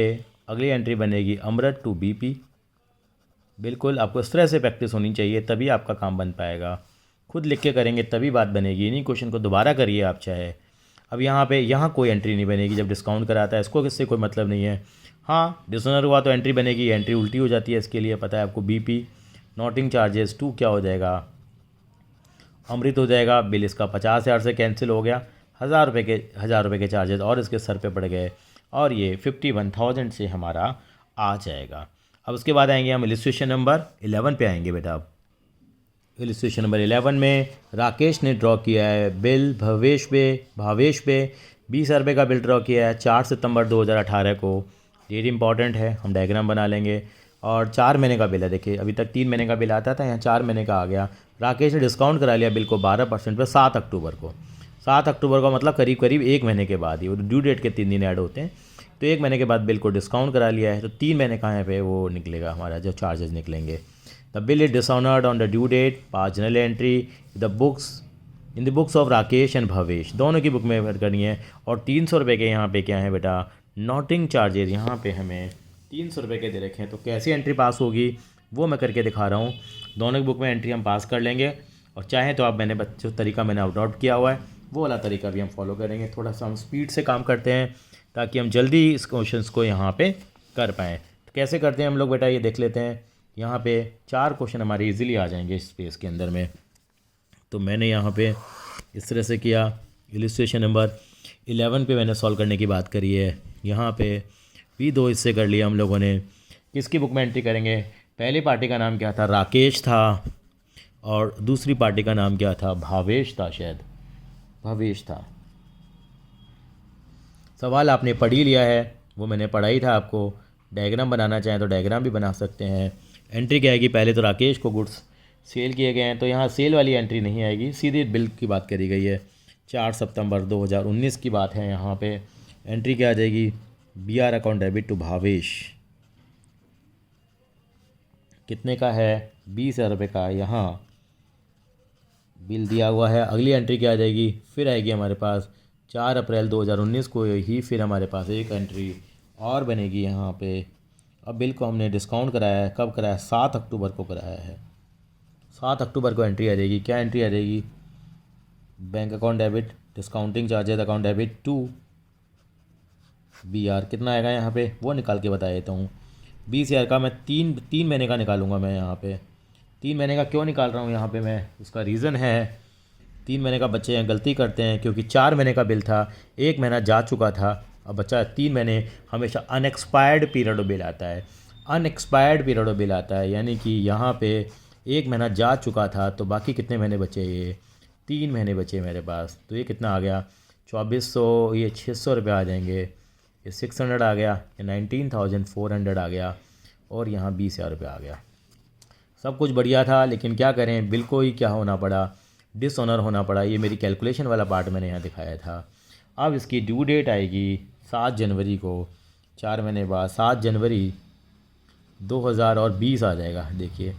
अगली एंट्री बनेगी अमृत टू BP। बिल्कुल आपको इस तरह से प्रैक्टिस होनी चाहिए, तभी आपका काम बन पाएगा। खुद लिख के करेंगे तभी बात बनेगी, इन्हीं क्वेश्चन को दोबारा करिए आप चाहे। अब यहाँ पे यहाँ कोई एंट्री नहीं बनेगी जब डिस्काउंट कराता है, इसको किससे कोई मतलब नहीं है। हाँ डिसऑनर हुआ तो एंट्री बनेगी, एंट्री उल्टी हो जाती है, इसके लिए पता है आपको BP। नोटिंग चार्जेस टू क्या हो जाएगा, अमृत हो जाएगा। बिल इसका 50,000 से कैंसिल हो गया, 1,000 रुपये के चार्जेस और इसके सर पे पड़ गए और ये 51,000 से हमारा आ जाएगा। अब उसके बाद आएंगे हम इलस्ट्रेशन नंबर 11 पे आएंगे बेटा। अब इलस्ट्रेशन नंबर 11 में राकेश ने ड्रॉ किया है बिल भावेश पे 20,000 रुपये का बिल ड्रॉ किया है 4 सितंबर 2018 को। डेट इंपॉर्टेंट है, हम डायग्राम बना लेंगे। और 4 महीने का बिल है, देखिए अभी तक 3 महीने का बिल आता था, यहाँ 4 महीने का आ गया। राकेश ने डिस्काउंट करा लिया बिल को 12% पर 7 अक्टूबर को। 7 अक्टूबर का मतलब करीब 1 महीने के बाद ही, वो ड्यू डेट के 3 दिन ऐड होते हैं। तो 1 महीने के बाद बिल को डिस्काउंट करा लिया है, तो 3 महीने कहाँ पे वो निकलेगा, हमारा जो चार्जेस निकलेंगे। The bill is dishonoured on the due date, pass journal entry in the books of Rakesh and Bhavesh, दोनों की बुक में ऐड करनी है। और 300 रुपये के यहाँ पे क्या है बेटा, नोटिंग चार्जेस यहाँ पे हमें 300 रुपये के दे रखे हैं। तो कैसी एंट्री पास होगी वो मैं करके दिखा रहा हूँ। दोनों की बुक में एंट्री हम पास कर लेंगे, और चाहें तो आप जो तरीका मैंने आउट किया हुआ है वो वाला तरीका भी हम फॉलो करेंगे। थोड़ा सा हम स्पीड से काम करते हैं ताकि हम जल्दी इस क्वेश्चंस को यहाँ पे कर पाएँ। तो कैसे करते हैं हम लोग बेटा, ये देख लेते हैं। यहाँ पे 4 क्वेश्चन हमारे इजीली आ जाएंगे इस स्पेस के अंदर में। तो मैंने यहाँ पे इस तरह से किया। इलस्ट्रेशन नंबर 11 पे मैंने सॉल्व करने की बात करी है। यहाँ पे भी 2 हिस्से कर लिए हम लोगों ने। किसकी बुक में एंट्री करेंगे, पहली पार्टी का नाम क्या था, राकेश था, और दूसरी पार्टी का नाम क्या था, भावेश था, शायद भावेश था। सवाल आपने पढ़ ही लिया है, वो मैंने पढ़ा ही था आपको। डायग्राम बनाना चाहें तो डायग्राम भी बना सकते हैं। एंट्री क्या आएगी, पहले तो राकेश को गुड्स सेल किए गए हैं, तो यहाँ सेल वाली एंट्री नहीं आएगी, सीधे बिल की बात करी गई है। 4 सितंबर 2019 की बात है। यहाँ पे एंट्री क्या आ जाएगी, BR account debit to Bhavesh, कितने का है, 20,000 रुपये का यहाँ बिल दिया हुआ है। अगली एंट्री क्या आ जाएगी, फिर आएगी हमारे पास 4 अप्रैल 2019 को ही फिर हमारे पास एक एंट्री और बनेगी यहाँ पे। अब बिल को हमने डिस्काउंट कराया है, कब कराया है, 7 अक्टूबर को कराया है। 7 अक्टूबर को एंट्री आ जाएगी। क्या एंट्री आ जाएगी, bank account debit discounting charges account debit to BR, कितना आएगा यहाँ पे वो निकाल के बता देता हूँ। 20,000 का मैं तीन महीने का निकालूंगा मैं यहाँ पे। 3 महीने का क्यों निकाल रहा हूँ यहाँ पे मैं, उसका रीज़न है। 3 महीने का बच्चे यहाँ गलती करते हैं, क्योंकि 4 महीने का बिल था, 1 महीना जा चुका था। अब बच्चा 3 महीने हमेशा अनएक्सपायर्ड पीरियड बिल आता है, अनएक्सपायर्ड पीरियड बिल आता है, यानी कि यहाँ पे 1 महीना जा चुका था, तो बाकी कितने महीने बचे, ये 3 महीने बचे मेरे पास। तो ये कितना आ गया, 2400, ये 600 रुपये आ जाएंगे, ये 600 आ गया, ये 19,400 आ गया, और यहाँ 20,000 रुपये आ गया। सब कुछ बढ़िया था, लेकिन क्या करें, बिल को ही क्या होना पड़ा, डिसऑनर होना पड़ा। ये मेरी कैलकुलेशन वाला पार्ट मैंने यहाँ दिखाया था। अब इसकी ड्यू डेट आएगी 7 जनवरी को, 4 महीने बाद 7 जनवरी 2020 आ जाएगा। देखिए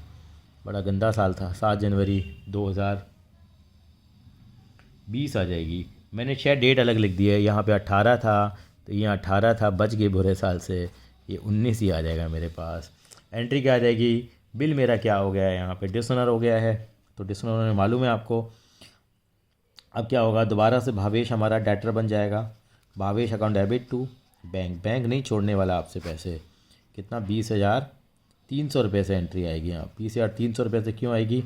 बड़ा गंदा साल था, 7 जनवरी 2020 आ जाएगी। मैंने शायद डेट अलग लिख दी है, यहाँ पे 18 था, तो यहाँ 18 था, बच गए बुरे साल से, ये 19 ही आ जाएगा मेरे पास। एंट्री क्या आ जाएगी, बिल मेरा क्या हो गया है, यहाँ पे डिसऑनर हो गया है, तो डिसऑनर में मालूम है आपको। अब क्या होगा, दोबारा से भावेश हमारा डेटर बन जाएगा। Bhavesh account debit to bank, bank नहीं छोड़ने वाला आपसे पैसे, कितना 20,300 रुपये से एंट्री आएगी यहाँ। 20,300 रुपये से क्यों आएगी,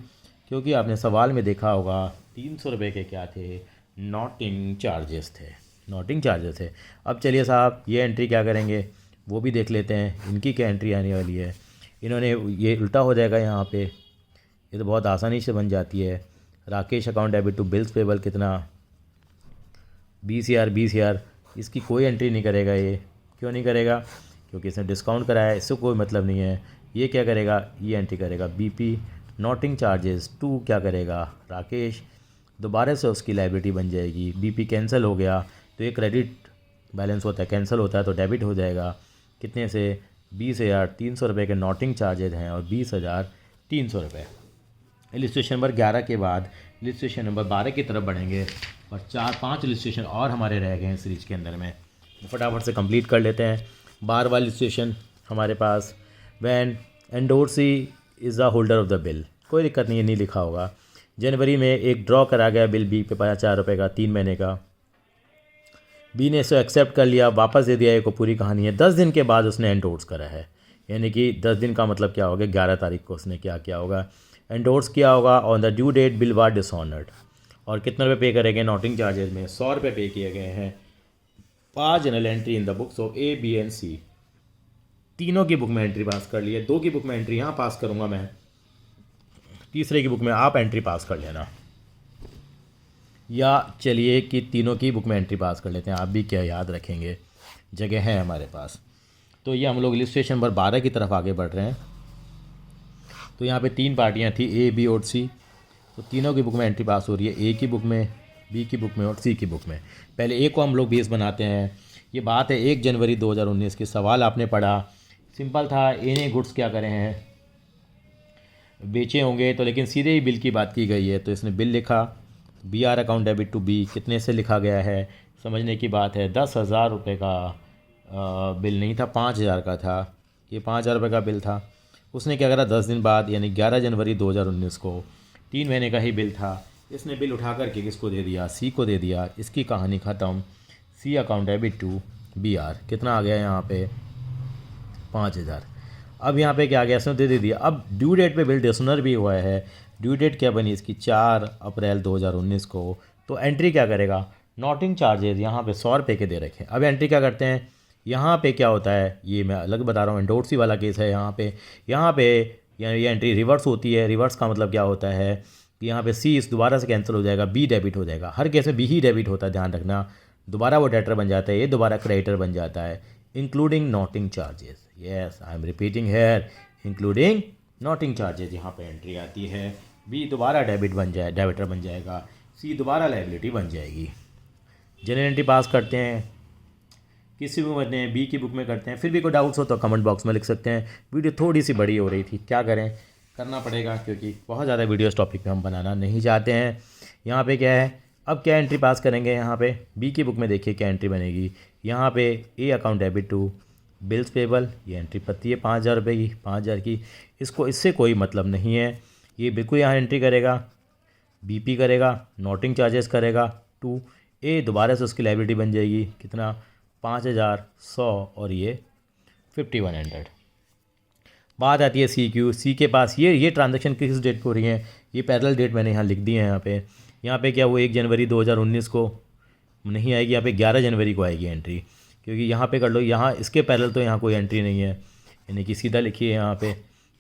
क्योंकि आपने सवाल में देखा होगा 300 रुपये के क्या थे, नोटिंग चार्जेस थे, नोटिंग चार्जेस थे। अब चलिए साहब, ये एंट्री क्या करेंगे वो भी देख लेते हैं, इनकी क्या एंट्री आने वाली है। इन्होंने ये उल्टा हो जाएगा यहाँ पे, ये तो बहुत आसानी से बन जाती है। Rakesh account debit to bills payable, कितना 20,000, इसकी कोई एंट्री नहीं करेगा ये। क्यों नहीं करेगा, क्योंकि इसने डिस्काउंट कराया है, इससे कोई मतलब नहीं है। ये क्या करेगा, ये एंट्री करेगा BP नोटिंग चार्जेस टू, क्या करेगा राकेश, दोबारा से उसकी लाइबिलिटी बन जाएगी। BP कैंसिल हो गया, तो ये क्रेडिट बैलेंस होता है, कैंसिल होता है तो डेबिट हो जाएगा। कितने से, 20,300 रुपये के नोटिंग चार्जेज हैं, और 20,300 रुपये। इलस्ट्रेशन नंबर 11 के बाद इलस्ट्रेशन नंबर 12 की तरफ बढ़ेंगे, और 4-5 इलस्ट्रेशन और हमारे रह गए हैं सीरीज के अंदर में, फटाफट से कंप्लीट कर लेते हैं। 12वां इलस्ट्रेशन हमारे पास, when endorsee is the holder of the bill, कोई दिक्कत नहीं है, नहीं लिखा होगा। जनवरी में एक ड्रॉ करा गया बिल B पे 50,000 रुपये का, 3 महीने का। B ने इसे एक्सेप्ट कर लिया, वापस दे दिया, ये को पूरी कहानी है। 10 दिन के बाद उसने एंडोर्स करा है, यानी कि 10 दिन का मतलब क्या होगा, 11 तारीख को उसने क्या किया होगा, एंडोर्स किया होगा। On the due date bill was dishonoured, और कितने रुपये पे करेंगे नोटिंग चार्जेस में, 100 रुपये पे किए गए हैं। 5 journal entry in the books of A, B and C, तीनों की बुक में एंट्री पास कर लिए। 2 की बुक में एंट्री यहाँ पास करूँगा मैं, तीसरे की बुक में आप एंट्री पास कर लेना, या चलिए कि तीनों की बुक में एंट्री पास कर लेते हैं, आप भी क्या याद रखेंगे, जगह है हमारे पास। तो ये हम लोग इलस्ट्रेशन नंबर 12 की तरफ आगे बढ़ रहे हैं। तो यहाँ पे 3 पार्टियाँ थी, A, B और C, तो तीनों की बुक में एंट्री पास हो रही है, A की बुक में, B की बुक में और C की बुक में। पहले A को हम लोग बेस बनाते हैं, ये बात है 1 जनवरी 2019 की। सवाल आपने पढ़ा, सिंपल था, ए ने गुड्स क्या करे हैं, बेचे होंगे, तो लेकिन सीधे ही बिल की बात की गई है, तो इसने बिल लिखा। B R account debit to B, कितने से लिखा गया है, समझने की बात है। 10,000 रुपये का बिल नहीं था, 5,000 का था। ये 5,000 रुपये का बिल था। उसने क्या करा, 10 दिन बाद यानी 11 जनवरी 2019 को, 3 महीने का ही बिल था, इसने बिल उठा करके किसको दे दिया, सी को दे दिया। इसकी कहानी ख़त्म। C account debit to B R, कितना आ गया यहाँ पे, 5,000। अब यहाँ पे क्या आ गया, इसने दे दिया। अब ड्यू डेट पे बिल डिसऑनर भी हुआ है। ड्यू डेट क्या बनी इसकी, 4 अप्रैल 2019 को। तो एंट्री क्या करेगा, नोटिंग चार्जेस यहाँ पे 100 रुपये के दे रखे। अब एंट्री क्या करते हैं, यहाँ पे क्या होता है, ये मैं अलग बता रहा हूँ, एंडोर्सी वाला केस है। यहाँ पे ये एंट्री रिवर्स होती है। रिवर्स का मतलब क्या होता है कि यहाँ पे सी इस दोबारा से कैंसिल हो जाएगा, बी डेबिट हो जाएगा। हर केस में बी ही डेबिट होता है, ध्यान रखना। दोबारा वो डेटर बन जाता है, ये दोबारा क्रेडिटर बन जाता है, including noting charges. Yes, I am repeating here, including noting charges यहाँ पे एंट्री आती है। बी दोबारा डेबिटर बन जाएगा, सी दोबारा लायबिलिटी बन जाएगी। जनरल एंट्री पास करते हैं, किसी भी करते हैं, बी की बुक में करते हैं। फिर भी कोई डाउट्स हो तो कमेंट बॉक्स में लिख सकते हैं। वीडियो थोड़ी सी बड़ी हो रही थी, क्या करें, करना पड़ेगा, क्योंकि बहुत ज़्यादा वीडियो इस टॉपिक पे हम बनाना नहीं चाहते हैं। यहाँ पे क्या है, अब क्या एंट्री पास करेंगे, यहाँ पे बी की बुक में देखिए क्या एंट्री बनेगी। यहाँ पे A account debit to bills payable, ये एंट्री पड़ती है 5,000 रुपये की, 5,000 की। इससे कोई मतलब नहीं है, ये बिल्कुल यहाँ एंट्री करेगा। बीपी करेगा, नोटिंग चार्जेस करेगा टू ए, दोबारा से उसकी लायबिलिटी बन जाएगी, कितना, 5,100 और ये 5,100। बात आती है सी क्यू। सी के पास ये ट्रांजैक्शन किस डेट को हो रही है, ये पैरेलल डेट मैंने यहाँ लिख दी है। यहाँ पे क्या, वो 1 जनवरी 2019 को नहीं आएगी, यहाँ पे 11 जनवरी को आएगी एंट्री, क्योंकि यहाँ पे कर लो, यहाँ इसके पैरेलल तो यहाँ कोई एंट्री नहीं है, यानी कि सीधा लिखिए यहाँ पे,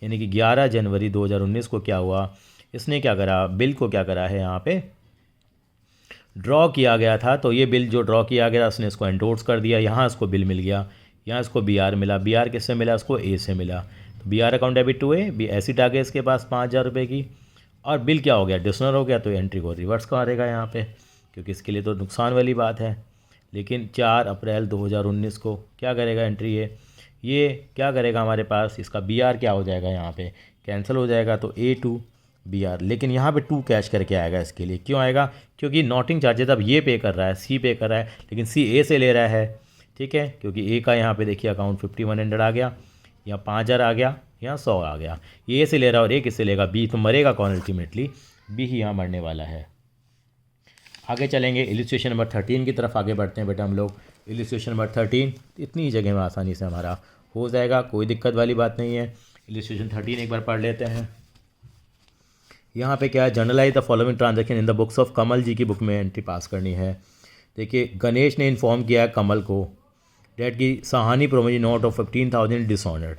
यानी कि 11 जनवरी 2019 को क्या हुआ, इसने क्या करा, बिल को क्या करा है, यहाँ पे ड्रॉ किया गया था। तो ये बिल जो ड्रॉ किया गया उसने इसको एंडोर्स कर दिया, यहाँ इसको बिल मिल गया, यहाँ इसको बी आर मिला। बी आर किससे मिला, उसको ए से मिला। तो B R account debit to A, B एसिड आ गया इसके पास 5,000 रुपये की, और बिल क्या हो गया, डिसऑनर हो गया। तो एंट्री को रिवर्स करेगा यहाँ पे, क्योंकि इसके लिए तो नुकसान वाली बात है। लेकिन 4 अप्रैल 2019 को क्या करेगा एंट्री, ये क्या करेगा, हमारे पास इसका बी आर क्या हो जाएगा, यहाँ पे कैंसिल हो जाएगा, तो ए टू बी आर। लेकिन यहाँ पे 2 कैश करके आएगा। इसके लिए क्यों आएगा, क्योंकि नोटिंग चार्जेस अब ये पे कर रहा है, सी पे कर रहा है, लेकिन सी ए से ले रहा है, ठीक है, क्योंकि ए का यहाँ पे देखिए अकाउंट 5,100 आ गया, यहाँ 5,000 आ गया, यहाँ 100 आ गया। ये ए से ले रहा है और ए किससे लेगा, बी, तो मरेगा कौन, अल्टीमेटली बी ही यहाँ मरने वाला है। आगे चलेंगे, इलिस्ट्रेशन नंबर 13 की तरफ आगे बढ़ते हैं बेटा हम लोग। इलिस्ट्रेशन नंबर 13 इतनी ही जगह में आसानी से हमारा हो जाएगा, कोई दिक्कत वाली बात नहीं है। इलिस्ट्रेशन 13 एक बार पढ़ लेते हैं। यहाँ पे क्या है, journalise the following transaction in the books of Kamal ji की बुक में एंट्री पास करनी है। देखिए, गणेश ने इन्फॉर्म किया है कमल को डेट की सहानी प्रोमिजी नोट ऑफ 15,000 डिसऑनर्ड।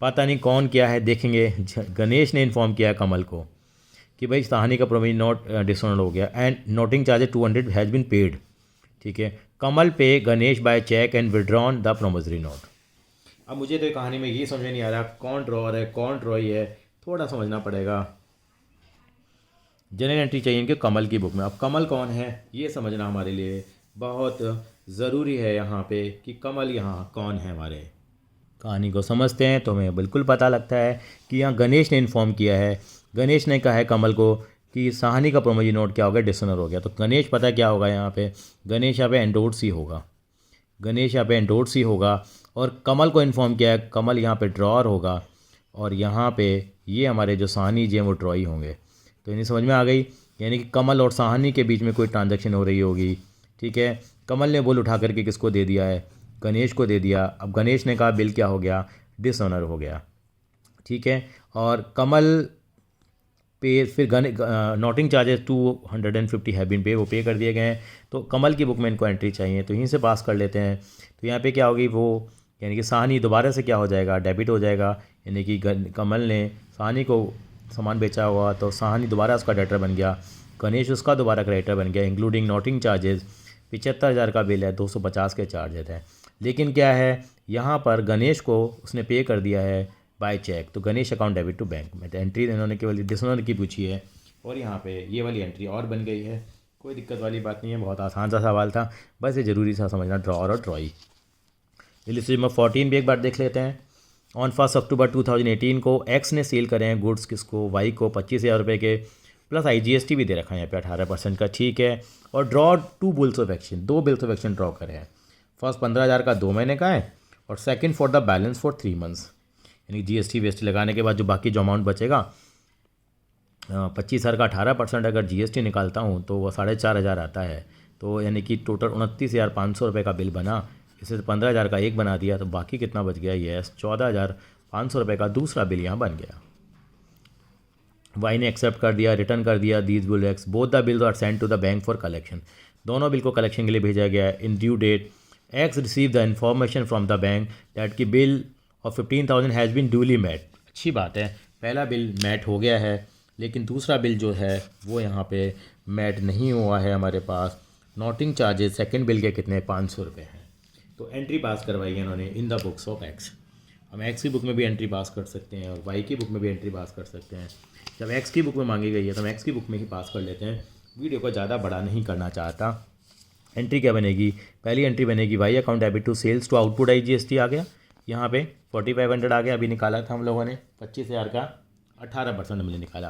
पता नहीं कौन किया है, देखेंगे। गणेश ने इन्फॉर्म किया है कमल को कि भाई सहानी का प्रोमिजी नोट डिसऑनर्ड हो गया and noting charges 200 has been paid. ठीक है, Kamal pay Ganesh by cheque and withdrawn the promissory note. अब मुझे तो कहानी में ये समझ नहीं आ रहा कौन ड्रॉअर है कौन ड्रॉई है, थोड़ा समझना पड़ेगा। जनरल एंट्री चाहिए इनके कमल की बुक में। अब कमल कौन है ये समझना हमारे लिए बहुत ज़रूरी है यहाँ पे कि कमल यहाँ कौन है। हमारे कहानी को समझते हैं तो हमें बिल्कुल पता लगता है कि यहाँ गणेश ने इन्फॉर्म किया है। गणेश ने कहा है कमल को कि सहानी का प्रोमिजी नोट क्या हो गया, डिसऑनर हो गया। तो गणेश पता क्या होगा यहाँ पे, गणेश यहाँ पे एंडोर्स ही होगा। गणेश यहाँ पे एंडोर्स ही होगा और कमल को इन्फॉर्म किया है, कमल यहाँ पे ड्रॉअर होगा और यहाँ पे ये हमारे जो सहानी जी हैं वो ड्रॉई होंगे। तो इन्हें समझ में आ गई, यानी कि कमल और सहानी के बीच में कोई ट्रांजैक्शन हो रही होगी। ठीक है, कमल ने बोल उठा करके किसको दे दिया है, गणेश को दे दिया। अब गणेश ने कहा बिल क्या हो गया, डिसऑनर हो गया। ठीक है, और कमल पे फिर नोटिंग चार्जेस 250 हैव बीन पे, वो पे कर दिए गए हैं। तो कमल की बुक में इनको एंट्री चाहिए तो यहीं से पास कर लेते हैं। तो यहाँ पे क्या होगी वो, यानी कि सहानी दोबारा से क्या हो जाएगा, डेबिट हो जाएगा। यानी कि कमल ने सहानी को सामान बेचा हुआ तो सहानी दोबारा उसका डेटर बन गया, गणेश उसका दोबारा क्रेडिटर बन गया। इंक्लूडिंग नोटिंग चार्जेस 75,000 का बिल है, 250 के चार्जेस हैं। लेकिन क्या है यहाँ पर गणेश को उसने पे कर दिया है बाय चेक, तो Ganesh account debit to bank में। तो एंट्री इन्होंने केवल डिसऑनर की पूछी है और यहाँ पे ये वाली एंट्री और बन गई है। कोई दिक्कत वाली बात नहीं है, बहुत आसान सा सवाल था, बस ये ज़रूरी सा समझना ड्रॉअर और ट्रॉई। इलिस्ट्रेशन नंबर 14 भी एक बार देख लेते हैं। ऑन 1 अक्टूबर 2018 को एक्स ने सेल करे हैं गुड्स किसको, वाई को 25,000 रुपये के, प्लस IGST भी दे रखा है यहाँ पे 18% का, ठीक है। और draw 2 bills of action, 2 bills of action draw करे हैं। फर्स्ट 15,000 का 2 महीने का है, और second for the balance for 3 months, यानी GST लगाने के बाद जो बाकी जो अमाउंट बचेगा 25,000 का 18% अगर GST निकालता हूँ तो वो 4,500 आता है। तो यानी कि टोटल 29,500 रुपये का बिल बना। इसे 15,000 का एक बना दिया तो बाकी कितना बच गया, यस 14,500 रुपये का दूसरा बिल यहाँ बन गया। वाई ने एक्सेप्ट कर दिया, रिटर्न कर दिया these bill X, both the bills are send to the bank for collection, दोनों बिल को कलेक्शन के लिए भेजा गया है। In due date X receive the information from the bank that की bill of 15,000 has been duly met. अच्छी बात है, पहला बिल मैट हो गया है, लेकिन दूसरा बिल जो है वो यहाँ पे मैट नहीं हुआ है हमारे पास। नोटिंग चार्जेस सेकंड बिल के कितने 500 रुपये हैं। तो एंट्री पास करवाई है इन्होंने इन द बुक्स ऑफ एक्स। हम एक्स की बुक में भी एंट्री पास कर सकते हैं और वाई की बुक में भी एंट्री पास कर सकते हैं। जब एक्स की बुक में मांगी गई है तो हम एक्स की बुक में ही पास कर लेते हैं, वीडियो को ज़्यादा बड़ा नहीं करना चाहता। एंट्री क्या बनेगी, पहली एंट्री बनेगी Y account debit to sales to output IGST आ गया, यहाँ पे 4500 आ गया, अभी निकाला था हम लोगों ने 25,000 का 18% हमने निकाला।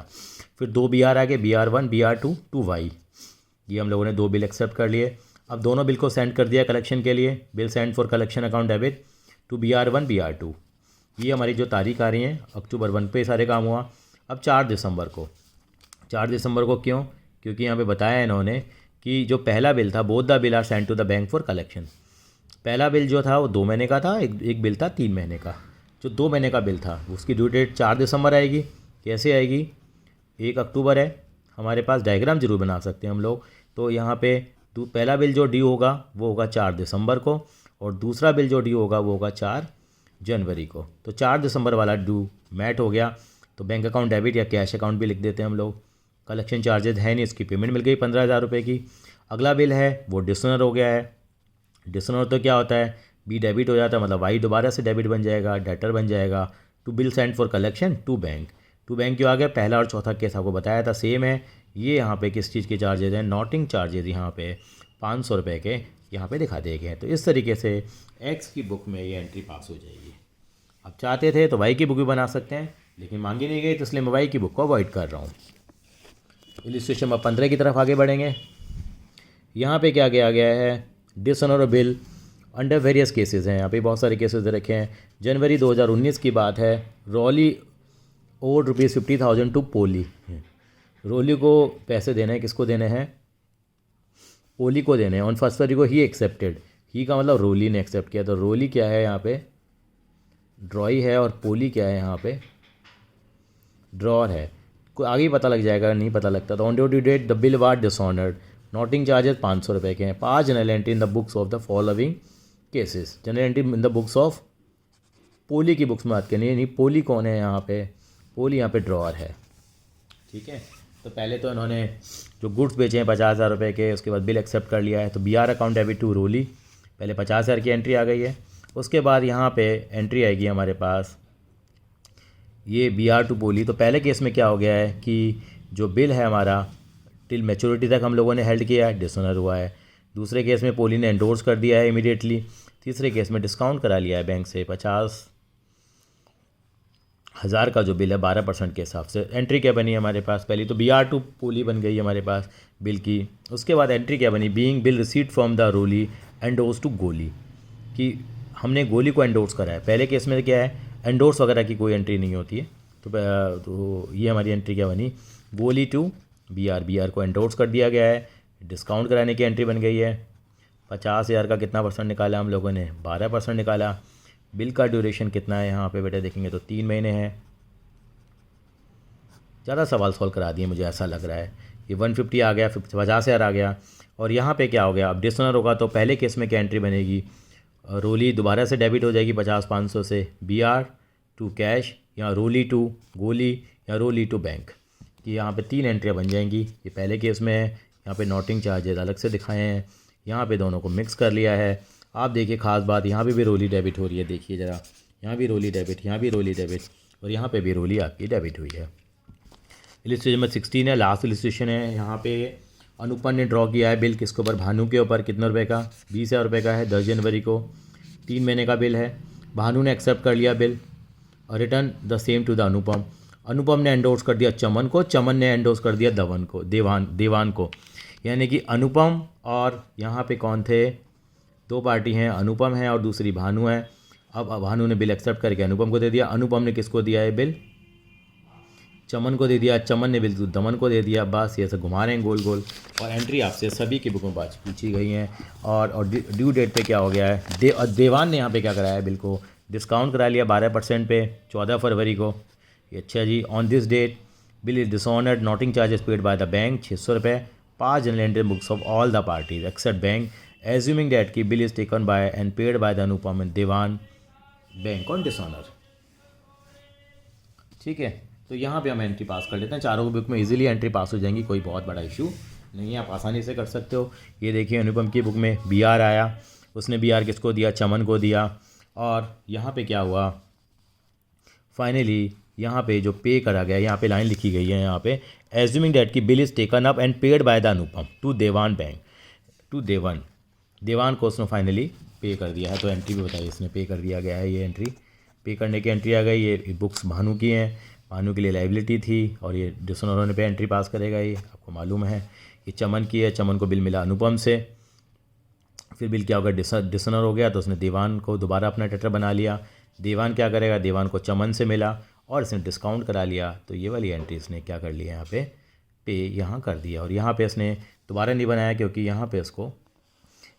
फिर 2 BR आ गए, BR1 BR2 टू वाई, ये हम लोगों ने 2 बिल एक्सेप्ट कर लिए। अब दोनों बिल को सेंड कर दिया कलेक्शन के लिए, bill send for collection account debit to BR1 BR2। ये हमारी जो तारीख आ रही है अक्टूबर 1 पे सारे काम हुआ। अब 4 दिसंबर को, 4 दिसंबर को क्यों, क्योंकि यहाँ पे बताया इन्होंने कि जो पहला बिल था both the bill are send to the bank for collection. पहला बिल जो था वो 2 महीने का था, एक बिल था 3 महीने का। जो 2 महीने का बिल था उसकी ड्यू डेट 4 दिसंबर आएगी। कैसे आएगी, 1 अक्टूबर है, हमारे पास डायग्राम जरूर बना सकते हैं हम लोग। तो यहाँ पे पहला बिल जो ड्यू होगा वो होगा 4 दिसंबर को, और दूसरा बिल जो ड्यू होगा वो होगा 4 जनवरी को। तो 4 दिसंबर वाला ड्यू मैट हो गया, तो बैंक अकाउंट डेबिट या कैश अकाउंट भी लिख देते हैं हम लोग। कलेक्शन चार्जेस है नहीं, इसकी पेमेंट मिल गई 15,000 रुपये की। अगला बिल है वो डिसऑनर हो गया है। डिसऑनर तो क्या होता है, बी डेबिट हो जाता है, मतलब वाई दोबारा से डेबिट बन जाएगा, डेटर बन जाएगा। To bill send for collection to bank, to bank क्यों आ गया, पहला और चौथा केस आपको बताया था सेम है। ये यहाँ पे किस चीज़ के चार्जेज हैं, नोटिंग चार्जेज यहाँ पे 500 रुपये के यहाँ पे दिखा दिए गए हैं। तो इस तरीके से एक्स की बुक में ये एंट्री पास हो जाएगी। अब चाहते थे तो वाई की बुक भी बना सकते हैं, लेकिन मांगी नहीं गई, तो इसलिए मैं वाई की बुक को अवॉइड कर रहा हूँ। इलिस्ट्रेशन में 15 की तरफ आगे बढ़ेंगे। यहाँ पे क्या किया गया है, dishonour bill under various cases हैं, यहाँ पे बहुत सारे केसेस दे रखे हैं। जनवरी 2019 की बात है, रॉली ओड ₹50,000 टू पोली। रोली को पैसे देने हैं, किसको देने हैं, पोली को देने हैं। ऑन 1 फरवरी को ही एक्सेप्टेड, ही का मतलब रोली ने एक्सेप्ट किया। तो रोली क्या है यहाँ पे, ड्रॉई है, और पोली क्या है यहाँ पे, ड्रॉर है। कोई आगे ही पता लग जाएगा, नहीं पता लगता। तो on due date the bill was dishonoured, noting charges 500 रुपये के हैं। 5 journal entry in the books of the following cases, journal entry in the books of Polly की बुक्स में बात करनी है। नहीं, पोली कौन है यहाँ पे, पोली यहाँ पे ड्रॉर है, ठीक है। तो पहले तो इन्होंने जो गुड्स बेचे हैं 50,000 रुपये के, उसके बाद बिल एक्सेप्ट कर लिया है। तो BR अकाउंट डेबिट टू रोली, पहले 50,000 की एंट्री आ गई है। उसके बाद यहाँ पे एंट्री आएगी हमारे पास ये BR टू पोली। तो पहले केस में क्या हो गया है कि जो बिल है हमारा टिल मैच्योरिटी तक हम लोगों ने हेल्ड किया है, डिसऑनर हुआ है। दूसरे केस में पोली ने एंडोर्स कर दिया है इमीडिएटली। तीसरे केस में डिस्काउंट करा लिया है बैंक से 50,000 का जो बिल है 12% के हिसाब से। एंट्री क्या बनी हमारे पास, पहली तो BR टू पोली बन गई हमारे पास बिल की। उसके बाद एंट्री क्या बनी, being bill receipt from the Roli endorse to Goli, कि हमने गोली को एंडोर्स करा है। पहले केस में क्या है, एंडोर्स वगैरह की कोई एंट्री नहीं होती है। तो ये हमारी एंट्री क्या बनी, गोली टू BR को एंडोर्स कर दिया गया है, डिस्काउंट कराने की एंट्री बन गई है। 50,000 का कितना परसेंट निकाला हम लोगों ने, 12% निकाला। बिल का ड्यूरेशन कितना है यहाँ पे बेटा देखेंगे तो 3 महीने हैं। ज़्यादा सवाल सॉल्व करा दिए मुझे ऐसा लग रहा है। ये 150 आ गया, 50,000 आ गया। और यहाँ पे क्या हो गया, अब डिसऑनर होगा तो पहले केस में क्या एंट्री बनेगी, रोली दोबारा से डेबिट हो जाएगी 50-500 से, BR टू कैश या रोली टू गोली या रोली टू बैंक। ये यहाँ पे 3 एंट्रियाँ बन जाएंगी। ये पहले केस में है, यहाँ पे नोटिंग चार्जेस अलग से दिखाए हैं, यहाँ पे दोनों को मिक्स कर लिया है। आप देखिए खास बात, यहाँ पे भी रोली डेबिट हो रही है, देखिए ज़रा, यहाँ भी रोली डेबिट, यहाँ भी रोली डेबिट, और यहाँ पे भी रोली आपकी डेबिट हुई है। इलिस्ट्रेशन में 16 है, लास्ट इलिस्ट्रेशन है। यहाँ पे अनुपम ने ड्रॉ किया है बिल किसके ऊपर, भानु के ऊपर। कितने रुपए का, 20,000 रुपये का है, 10 जनवरी को, 3 महीने का बिल है। भानु ने एक्सेप्ट कर लिया बिल और return the same to the Anupam. Anupam ने एंडोर्स कर दिया चमन को, चमन ने एंडोर्स कर दिया देवान को। यानी कि अनुपम और यहाँ पे कौन थे, दो पार्टी हैं, अनुपम है और दूसरी भानु है। अब भानु ने बिल एक्सेप्ट करके अनुपम को दे दिया, अनुपम ने किसको दिया है बिल, चमन को दे दिया, चमन ने बिल दमन को दे दिया। बस ये सब घुमा रहे हैं गोल गोल। और एंट्री आपसे सभी की बुक में पूछी गई हैं। और ड्यू डेट पे क्या हो गया है, देवान ने यहाँ पे क्या कराया है, बिल को डिस्काउंट करा लिया 12% पे 14 फरवरी को। अच्छा जी, on this date bill is dishonoured, noting charges paid by the bank 600 रुपये, 5 journal entry books of all the parties except bank, assuming that की bill is taken by and paid by the Anupam and Dewan bank on dishonour. ठीक है, तो यहाँ पे हम entry पास कर लेते हैं। चारों बुक में इजीली एंट्री पास हो जाएंगी, कोई बहुत बड़ा इशू नहीं है, आप आसानी से कर सकते हो। ये देखिए अनुपम की बुक में बी आर आया, उसने बी आर किसको दिया, चमन को दिया। और यहाँ पे क्या हुआ, फाइनली यहाँ पे जो पे करा गया, यहाँ पे लाइन लिखी गई है, यहाँ पे एज्यूमिंग डैट की bill is taken up and paid by the Anupam to Dewan bank, to Dewan को उसने फाइनली पे कर दिया है। तो एंट्री भी बताइए, इसने पे कर दिया गया है, ये एंट्री पे करने की एंट्री आ गई। ये बुक्स भानु की हैं, भानु के लिए लाइबिलिटी थी और ये डिसऑनर पे एंट्री पास करेगा, ये आपको मालूम है। ये चमन की है, चमन को बिल मिला अनुपम से, फिर बिल क्या होगा, डिसऑनर हो गया तो उसने देवान को दोबारा अपना डेटर बना लिया। देवान क्या करेगा, देवान को चमन से मिला और इसने डिस्काउंट करा लिया। तो ये वाली एंट्री इसने क्या कर लिया, यहाँ पे यहाँ कर दिया। और यहाँ पे इसने दोबारा नहीं बनाया क्योंकि यहाँ पे इसको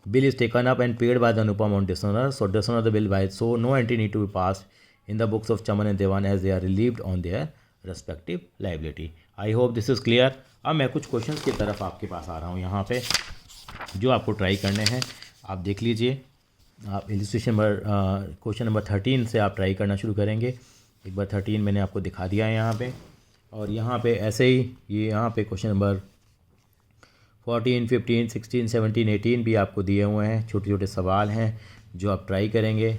bill is taken up and paid by the Anupam on dishonour, so dishonour the bill by, so no entry need to be passed in the books of Chaman and Dewan as they are relieved on their respective liability. I hope this is clear. अब मैं कुछ questions की तरफ आपके पास आ रहा हूँ यहाँ पे, जो आपको ट्राई करने हैं। आप देख लीजिए, आप इलस्ट्रेशन नंबर क्वेश्चन नंबर 13 से आप ट्राई करना शुरू करेंगे। एक बार 13 मैंने आपको दिखा दिया है यहाँ पे, और यहाँ पे ऐसे ही ये यहाँ पे क्वेश्चन नंबर 14, 15, 16, 17, 18 भी आपको दिए हुए हैं। छोटे छोटे सवाल हैं जो आप ट्राई करेंगे।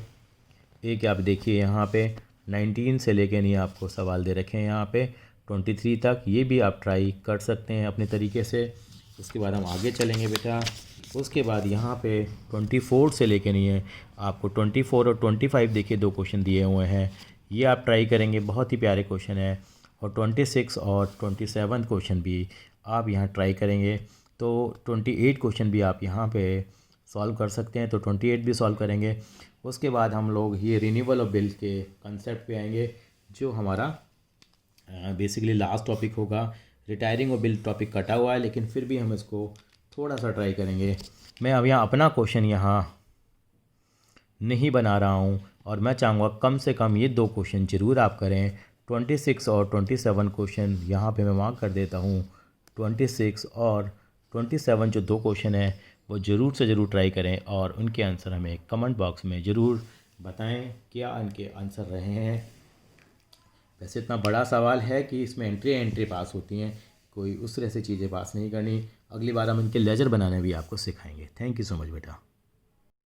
एक आप देखिए यहाँ पे 19 से लेकर नहीं आपको सवाल दे रखे हैं यहाँ पे 23 तक, ये भी आप ट्राई कर सकते हैं अपने तरीके से। उसके बाद हम आगे चलेंगे बेटा। उसके बाद यहाँ पे 24 से लेके नहीं है आपको 24 और 25 देखिए, दो क्वेश्चन दिए हुए हैं, ये आप ट्राई करेंगे, बहुत ही प्यारे क्वेश्चन है। और 26 और 27 क्वेश्चन भी आप यहाँ ट्राई करेंगे। तो 28 क्वेश्चन भी आप यहाँ पे सॉल्व कर सकते हैं, तो 28 भी सॉल्व करेंगे। उसके बाद हम लोग ये रिन्यूअल ऑफ बिल के कंसेप्ट पे आएंगे, जो हमारा बेसिकली लास्ट टॉपिक होगा। रिटायरिंग ऑफ बिल टॉपिक कटा हुआ है, लेकिन फिर भी हम इसको थोड़ा सा ट्राई करेंगे। मैं अब यहाँ अपना क्वेश्चन यहाँ नहीं बना रहा हूँ, और मैं चाहूँगा कम से कम ये 2 क्वेश्चन ज़रूर आप करें। 26 और 27 क्वेश्चन यहाँ पे मैं मार्क कर देता हूँ। 26 और 27 जो 2 क्वेश्चन हैं वो ज़रूर से ज़रूर ट्राई करें, और उनके आंसर हमें कमेंट बॉक्स में ज़रूर बताएं क्या उनके आंसर रहे हैं। वैसे इतना बड़ा सवाल है कि इसमें एंट्री पास होती हैं, कोई उस तरह से चीज़ें पास नहीं करनी। अगली बार हम इनके लेजर बनाने भी आपको सिखाएंगे। थैंक यू सो मच बेटा।